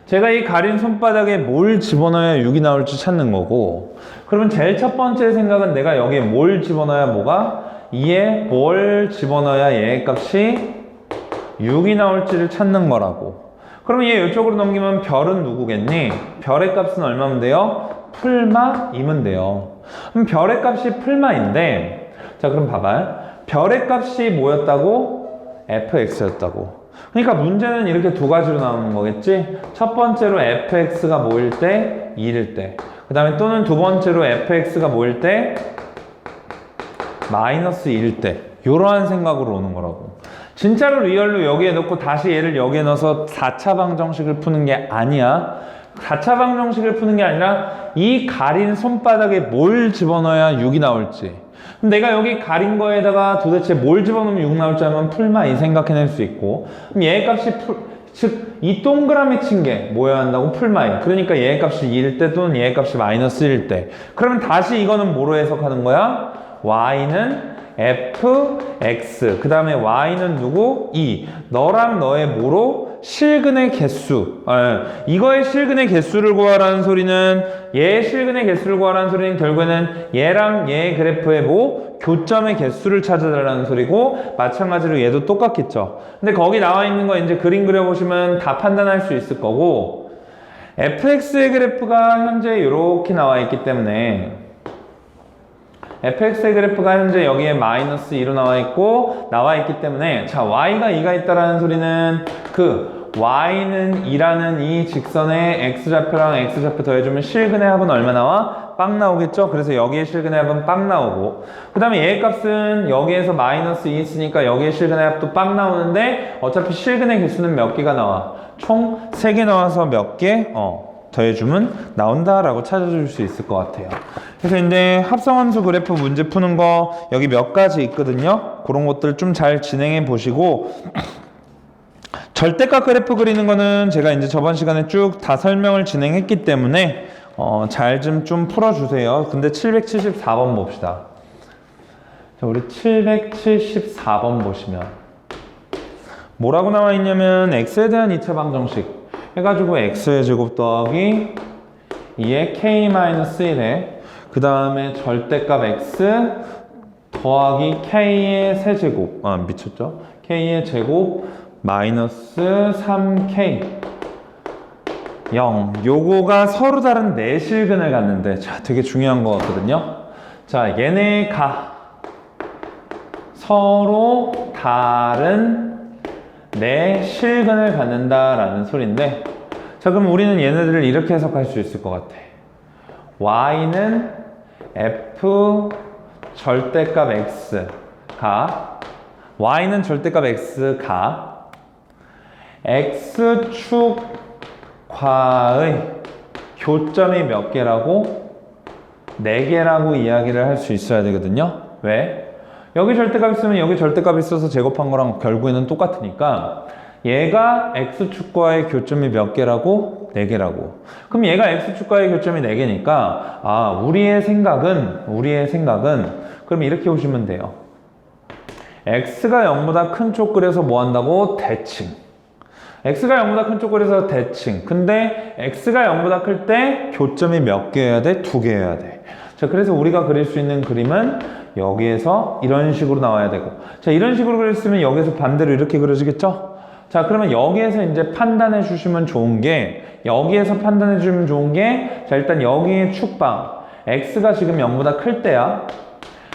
제가 이 가린 손바닥에 뭘 집어넣어야 6이 나올지 찾는 거고, 그러면 제일 첫 번째 생각은 내가 여기에 뭘 집어넣어야 뭐가 2에 뭘 집어넣어야 얘의 값이 6이 나올지를 찾는 거라고. 그러면 얘 이쪽으로 넘기면 별은 누구겠니? 별의 값은 얼마면 돼요? 풀마이면 돼요. 그럼 별의 값이 풀마인데, 자, 그럼 봐봐요. 별의 값이 뭐였다고? fx였다고. 그러니까 문제는 이렇게 두 가지로 나오는 거겠지? 첫 번째로 fx가 뭐일 때? 2일 때. 그 다음에 또는 두 번째로 fx가 뭐일 때? 마이너스 1일 때. 이러한 생각으로 오는 거라고. 진짜로 리얼로 여기에 넣고 다시 얘를 여기에 넣어서 4차 방정식을 푸는 게 아니야. 4차 방정식을 푸는 게 아니라 이 가린 손바닥에 뭘 집어넣어야 6이 나올지. 그럼 내가 여기 가린 거에다가 도대체 뭘 집어넣으면 6 나올지 하면 풀마 이 생각해낼 수 있고, 그럼 얘의 값이 즉 이 동그라미 친 게 뭐여야 한다고? 풀마이. 그러니까 얘의 값이 2일 때 또는 얘의 값이 마이너스 1일 때. 그러면 다시 이거는 뭐로 해석하는 거야? y는 fx, 그 다음에 y는 누구? 2. 너랑 너의 뭐로? 실근의 개수. 이거의 실근의 개수를 구하라는 소리는, 얘의 실근의 개수를 구하라는 소리는 결국에는 얘랑 얘의 그래프의 뭐? 교점의 개수를 찾아달라는 소리고, 마찬가지로 얘도 똑같겠죠. 근데 거기 나와 있는 거 이제 그림 그려보시면 다 판단할 수 있을 거고, fx의 그래프가 현재 이렇게 나와 있기 때문에 fx의 그래프가 현재 여기에 마이너스 2로 나와 있기 때문에, 자, y가 2가 있다라는 소리는 그 y는 2라는 이 직선에 x좌표랑 x좌표 더해주면 실근의 합은 얼마 나와? 빵 나오겠죠? 그래서 여기에 실근의 합은 빵 나오고, 그 다음에 얘의 값은 여기에서 마이너스 2 있으니까 여기에 실근의 합도 빵 나오는데, 어차피 실근의 개수는 몇 개가 나와? 총 3개 나와서 몇 개? 더해주면 나온다라고 찾아줄 수 있을 것 같아요. 그래서 이제 합성함수 그래프 문제 푸는 거 여기 몇 가지 있거든요. 그런 것들 좀 잘 진행해 보시고 절대값 그래프 그리는 거는 제가 이제 저번 시간에 쭉 다 설명을 진행했기 때문에 잘 좀 풀어주세요. 근데 774번 봅시다. 자, 우리 774번 보시면 뭐라고 나와 있냐면 x에 대한 2차 방정식 해가지고 x의 제곱 더하기 2의 k-1에 그 다음에 절대값 x 더하기 k의 세제곱 미쳤죠? k의 제곱 마이너스 3k 0 요거가 서로 다른 내실근을 갖는데 자 되게 중요한 거 같거든요. 자 얘네가 서로 다른 내실근을 갖는다라는 소리인데 자 그럼 우리는 얘네들을 이렇게 해석할 수 있을 것 같아. y는 f 절대값 x가 y는 절대값 x가 x축과의 교점이 몇 개라고? 4개라고 이야기를 할 수 있어야 되거든요. 왜? 여기 절대값 있으면 여기 절대값 있어서 제곱한 거랑 결국에는 똑같으니까 얘가 x축과의 교점이 몇 개라고? 4개라고. 그럼 얘가 x축과의 교점이 4개니까 우리의 생각은 그럼 이렇게 보시면 돼요. x가 0보다 큰 쪽 그래서 뭐 한다고? 대칭. x가 0보다 큰 쪽 그래서 대칭. 근데 x가 0보다 클 때 교점이 몇 개여야 돼? 2개여야 돼. 자, 그래서 우리가 그릴 수 있는 그림은 여기에서 이런 식으로 나와야 되고 자 이런 식으로 그렸으면 여기서 반대로 이렇게 그려지겠죠? 자 그러면 여기에서 이제 판단해 주시면 좋은 게 여기에서 판단해 주시면 좋은 게 자 일단 여기의 축방 x가 지금 0보다 클 때야.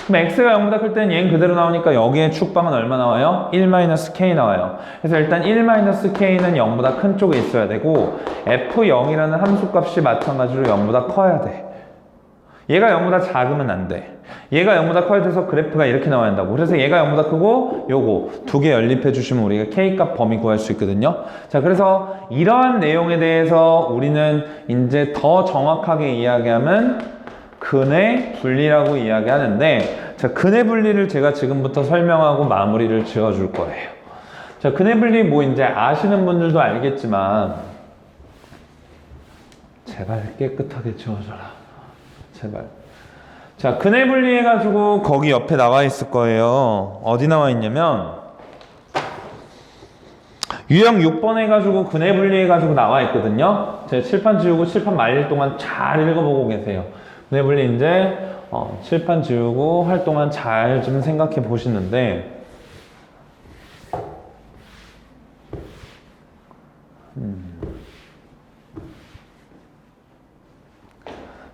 그럼 x가 0보다 클 때는 얘는 그대로 나오니까 여기의 축방은 얼마 나와요? 1-k 나와요. 그래서 일단 1-k는 0보다 큰 쪽에 있어야 되고 f0이라는 함수값이 마찬가지로 0보다 커야 돼. 얘가 0보다 작으면 안 돼. 얘가 0보다 커야 돼서 그래프가 이렇게 나와야 한다고. 그래서 얘가 0보다 크고 요거 2개 연립해 주시면 우리가 K값 범위 구할 수 있거든요. 자, 그래서 이러한 내용에 대해서 우리는 이제 더 정확하게 이야기하면 근의 분리라고 이야기하는데 자, 근의 분리를 제가 지금부터 설명하고 마무리를 지어 줄 거예요. 자, 근의 분리 뭐 이제 아시는 분들도 알겠지만 제발 깨끗하게 지워줘라. 제발. 자, 근의 분리해가지고 거기 옆에 나와 있을 거예요. 어디 나와 있냐면 유형 6번 해가지고 근의 분리해가지고 나와 있거든요. 제가 칠판 지우고 칠판 말릴 동안 잘 읽어보고 계세요. 근의 분리 이제 칠판 지우고 할 동안 잘 좀 생각해 보시는데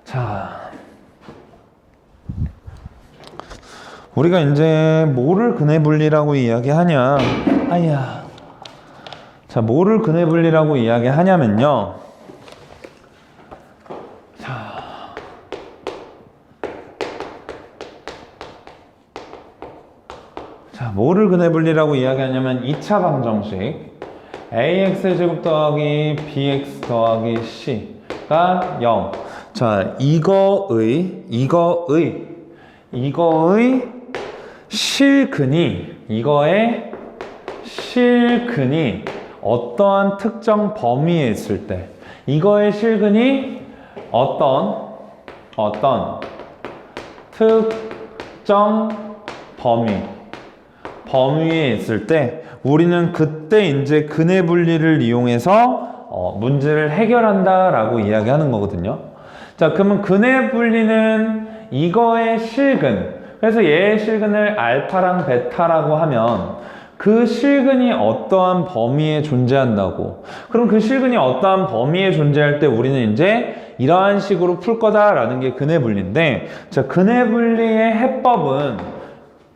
자 우리가 이제 뭐를 근의 분리라고 이야기하냐? 아야. 자, 뭐를 근의 분리라고 이야기하냐면요. 자, 뭐를 근의 분리라고 이야기하냐면 2차 방정식 ax의 제곱 더하기 bx 더하기 c가 0. 자, 이거의 이거의 실근이 어떠한 특정 범위에 있을 때 이거의 실근이 어떤 특정 범위에 있을 때 우리는 그때 이제 근의 분리를 이용해서 문제를 해결한다라고 이야기하는 거거든요. 자, 그러면 근의 분리는 이거의 실근, 그래서 얘의 실근을 알파랑 베타라고 하면 그 실근이 어떠한 범위에 존재한다고. 그럼 그 실근이 어떠한 범위에 존재할 때 우리는 이제 이러한 식으로 풀 거다라는 게 근의 분리인데, 자, 근의 분리의 해법은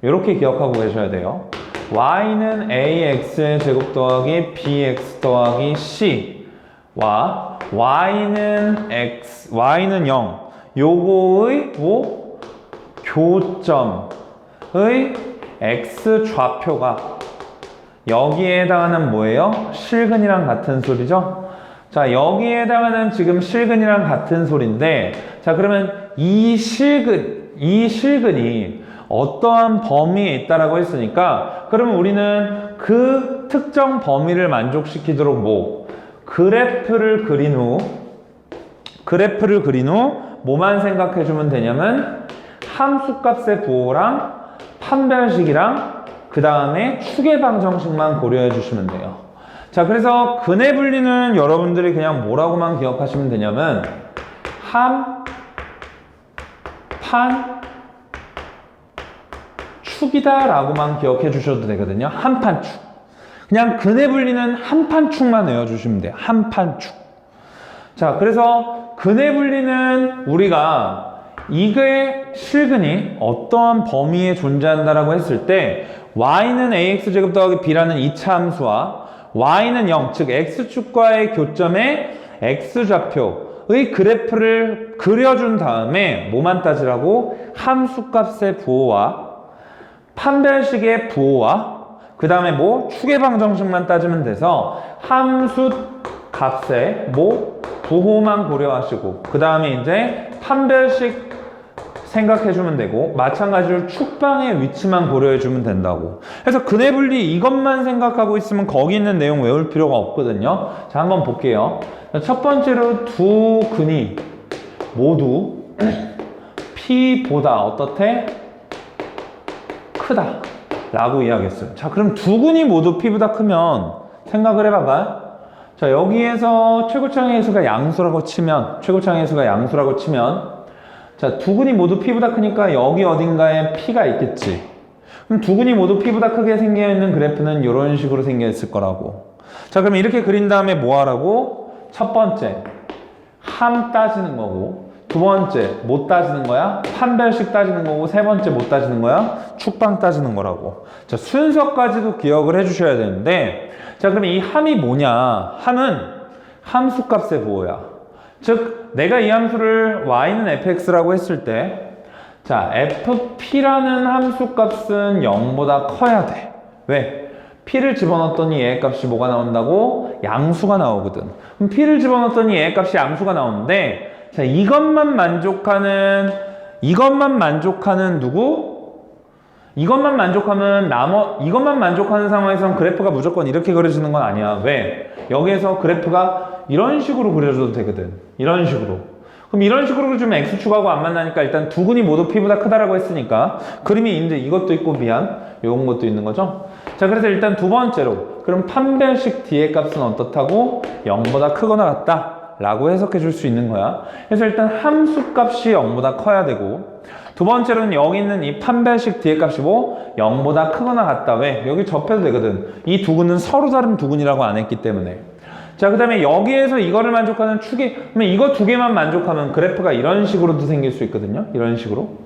이렇게 기억하고 계셔야 돼요. y는 ax의 제곱 더하기 bx 더하기 c와 y는 0 요거의 교점의 x 좌표가 여기에 해당하는 뭐예요? 실근이랑 같은 소리죠? 자, 여기에 해당하는 지금 실근이랑 같은 소리인데, 자, 그러면 이 실근이 어떠한 범위에 있다라고 했으니까, 그러면 우리는 그 특정 범위를 만족시키도록 그래프를 그린 후 뭐만 생각해주면 되냐면, 함수값의 부호랑 판별식이랑 그 다음에 추계방정식만 고려해 주시면 돼요. 자, 그래서 근해 분리는 여러분들이 그냥 뭐라고만 기억하시면 되냐면 함, 판, 축이다 라고만 기억해 주셔도 되거든요. 한판축. 그냥 근해 분리는 한판축만 외워주시면 돼요. 한판축. 자, 그래서 근해 분리는 우리가 이게 실근이 어떠한 범위에 존재한다라고 했을 때 y는 ax제곱 더하기 b라는 2차 함수와 y는 0, 즉 x축과의 교점의 x좌표의 그래프를 그려준 다음에 뭐만 따지라고? 함수값의 부호와 판별식의 부호와 그 다음에 추계방정식만 따지면 돼서 함수값의 부호만 고려하시고 그 다음에 이제 판별식 생각해주면 되고 마찬가지로 축방의 위치만 고려해주면 된다고. 그래서 근해 분리 이것만 생각하고 있으면 거기 있는 내용 외울 필요가 없거든요. 자, 한번 볼게요. 첫 번째로 두 근이 모두 P보다 어떻대? 크다 라고 이야기했어요. 자, 그럼 두 근이 모두 P보다 크면 생각을 해봐봐. 자, 여기에서 최고차항의 해수가 양수라고 치면 자, 두 근이 모두 P보다 크니까 여기 어딘가에 P가 있겠지. 그럼 두 근이 모두 P보다 크게 생겨있는 그래프는 이런 식으로 생겨있을 거라고. 자, 그럼 이렇게 그린 다음에 뭐 하라고? 첫 번째, 함 따지는 거고, 두 번째, 뭐 따지는 거야? 판별식 따지는 거고, 세 번째, 뭐 따지는 거야? 축방 따지는 거라고. 자, 순서까지도 기억을 해주셔야 되는데, 자, 그럼 이 함이 뭐냐? 함은 함수값의 부호야. 즉, 내가 이 함수를 y는 fx라고 했을 때, 자, fp라는 함수값은 0보다 커야 돼. 왜? p를 집어넣었더니 얘의 값이 뭐가 나온다고? 양수가 나오거든. 그럼 p를 집어넣었더니 얘의 값이 양수가 나오는데, 자, 이것만 만족하는 누구? 이것만 만족하는 상황에서는 그래프가 무조건 이렇게 그려지는 건 아니야. 왜? 여기에서 그래프가 이런 식으로 그려줘도 되거든. 이런 식으로. 그럼 이런 식으로 그려주면 x축하고 안 만나니까 일단 두 근이 모두 p보다 크다라고 했으니까 그림이 이제 이것도 있고 요런 것도 있는 거죠. 자, 그래서 일단 두 번째로 그럼 판별식 d의 값은 어떻다고? 0보다 크거나 같다 라고 해석해 줄 수 있는 거야. 그래서 일단 함수값이 0보다 커야 되고 두 번째로는 여기 있는 이 판별식 d의 값이 0보다 크거나 같다. 왜? 여기 접해도 되거든. 이 두 근은 서로 다른 두 근이라고 안 했기 때문에. 자, 그 다음에 여기에서 이거를 만족하는 축이, 그러면 이거 두 개만 만족하면 그래프가 이런 식으로도 생길 수 있거든요. 이런 식으로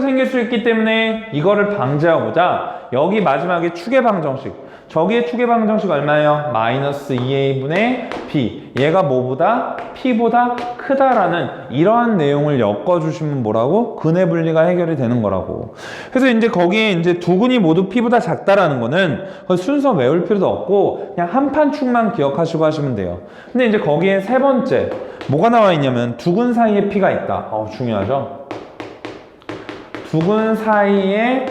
생길 수 있기 때문에 이거를 방지하고자 여기 마지막에 추계방정식, 저기의 추계방정식 얼마예요? 마이너스 2a분의 b. 얘가 뭐보다? p보다 크다라는 이러한 내용을 엮어주시면 뭐라고? 근해 분리가 해결이 되는 거라고. 그래서 이제 거기에 이제 두 근이 모두 p보다 작다라는 거는 순서 외울 필요도 없고 그냥 한 판 축만 기억하시고 하시면 돼요. 근데 이제 거기에 세 번째 뭐가 나와 있냐면 두 근 사이에 p가 있다. 중요하죠? 두 근 사이에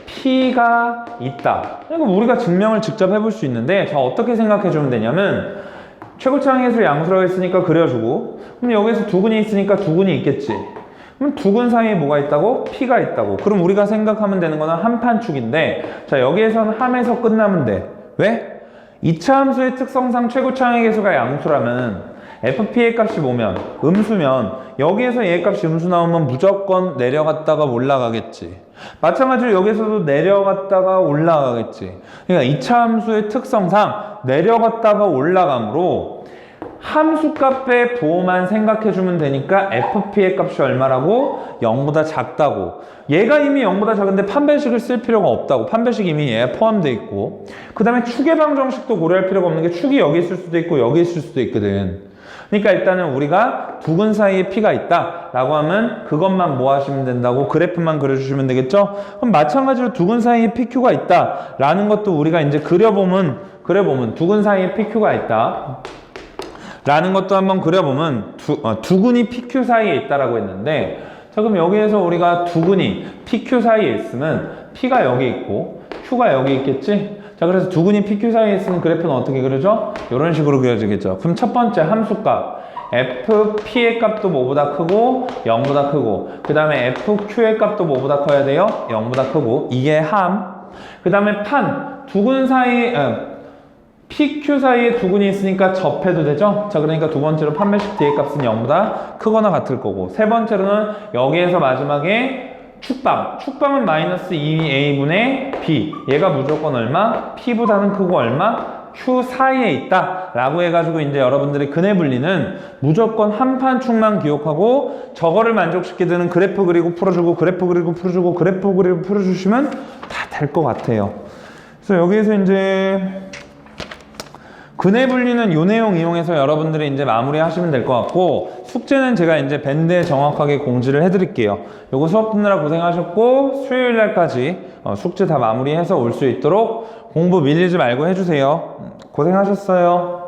P가 있다. 그러니까 우리가 증명을 직접 해볼 수 있는데 자, 어떻게 생각해 주면 되냐면 최고차항의 해수를 양수라고 했으니까 그려주고 그럼 여기서 두 근이 있으니까 두 근이 있겠지. 그럼 두 근 사이에 뭐가 있다고? P가 있다고. 그럼 우리가 생각하면 되는 거는 한판축인데 자, 여기에서는 함에서 끝나면 돼. 왜? 2차 함수의 특성상 최고차항의 해수가 양수라면 fp의 값이 뭐면? 음수면 여기에서 얘의 값이 음수 나오면 무조건 내려갔다가 올라가겠지. 마찬가지로 여기서도 내려갔다가 올라가겠지. 그러니까 2차 함수의 특성상 내려갔다가 올라가므로 함수값의 부호만 생각해주면 되니까 fp의 값이 얼마라고? 0보다 작다고. 얘가 이미 0보다 작은데 판별식을 쓸 필요가 없다고. 판별식이 이미 얘에 포함되어 있고 그 다음에 추계방정식도 고려할 필요가 없는 게 축이 여기 있을 수도 있고 여기 있을 수도 있거든. 그러니까 일단은 우리가 두 근 사이에 P가 있다 라고 하면 그것만 뭐 하시면 된다고? 그래프만 그려주시면 되겠죠? 그럼 마찬가지로 두 근 사이에 PQ가 있다 라는 것도 우리가 이제 그려보면 두 근 사이에 PQ가 있다 라는 것도 한번 그려보면 두근이 PQ 사이에 있다라고 했는데, 자, 그럼 여기에서 우리가 두근이 PQ 사이에 있으면 P가 여기 있고 Q가 여기 있겠지? 자, 그래서 두근이 PQ 사이에 있으면 그래프는 어떻게 그려져? 이런 식으로 그려지겠죠. 그럼 첫 번째 함수값 FP의 값도 뭐보다 크고 0보다 크고, 그 다음에 FQ의 값도 뭐보다 커야 돼요? 0보다 크고. 이게 함. 그 다음에 판, 두근 사이 PQ 사이에 두근이 있으니까 접해도 되죠? 자, 그러니까 두 번째로 판매식 D의 값은 0보다 크거나 같을 거고, 세 번째로는 여기에서 마지막에 축방은 마이너스 2A분의 B. 얘가 무조건 얼마? P보다는 크고 얼마? Q 사이에 있다 라고 해가지고 이제 여러분들의 근해 분리는 무조건 한판 축만 기억하고 저거를 만족시키는 그래프 그리고 풀어주고 그래프 그리고 풀어주고 그래프 그리고 풀어주시면 다 될 것 같아요. 그래서 여기에서 이제 근해 분리는 요 내용 이용해서 여러분들이 이제 마무리 하시면 될 것 같고, 숙제는 제가 이제 밴드에 정확하게 공지를 해드릴게요. 요거 수업 듣느라 고생하셨고, 수요일 날까지 숙제 다 마무리해서 올 수 있도록 공부 밀리지 말고 해주세요. 고생하셨어요.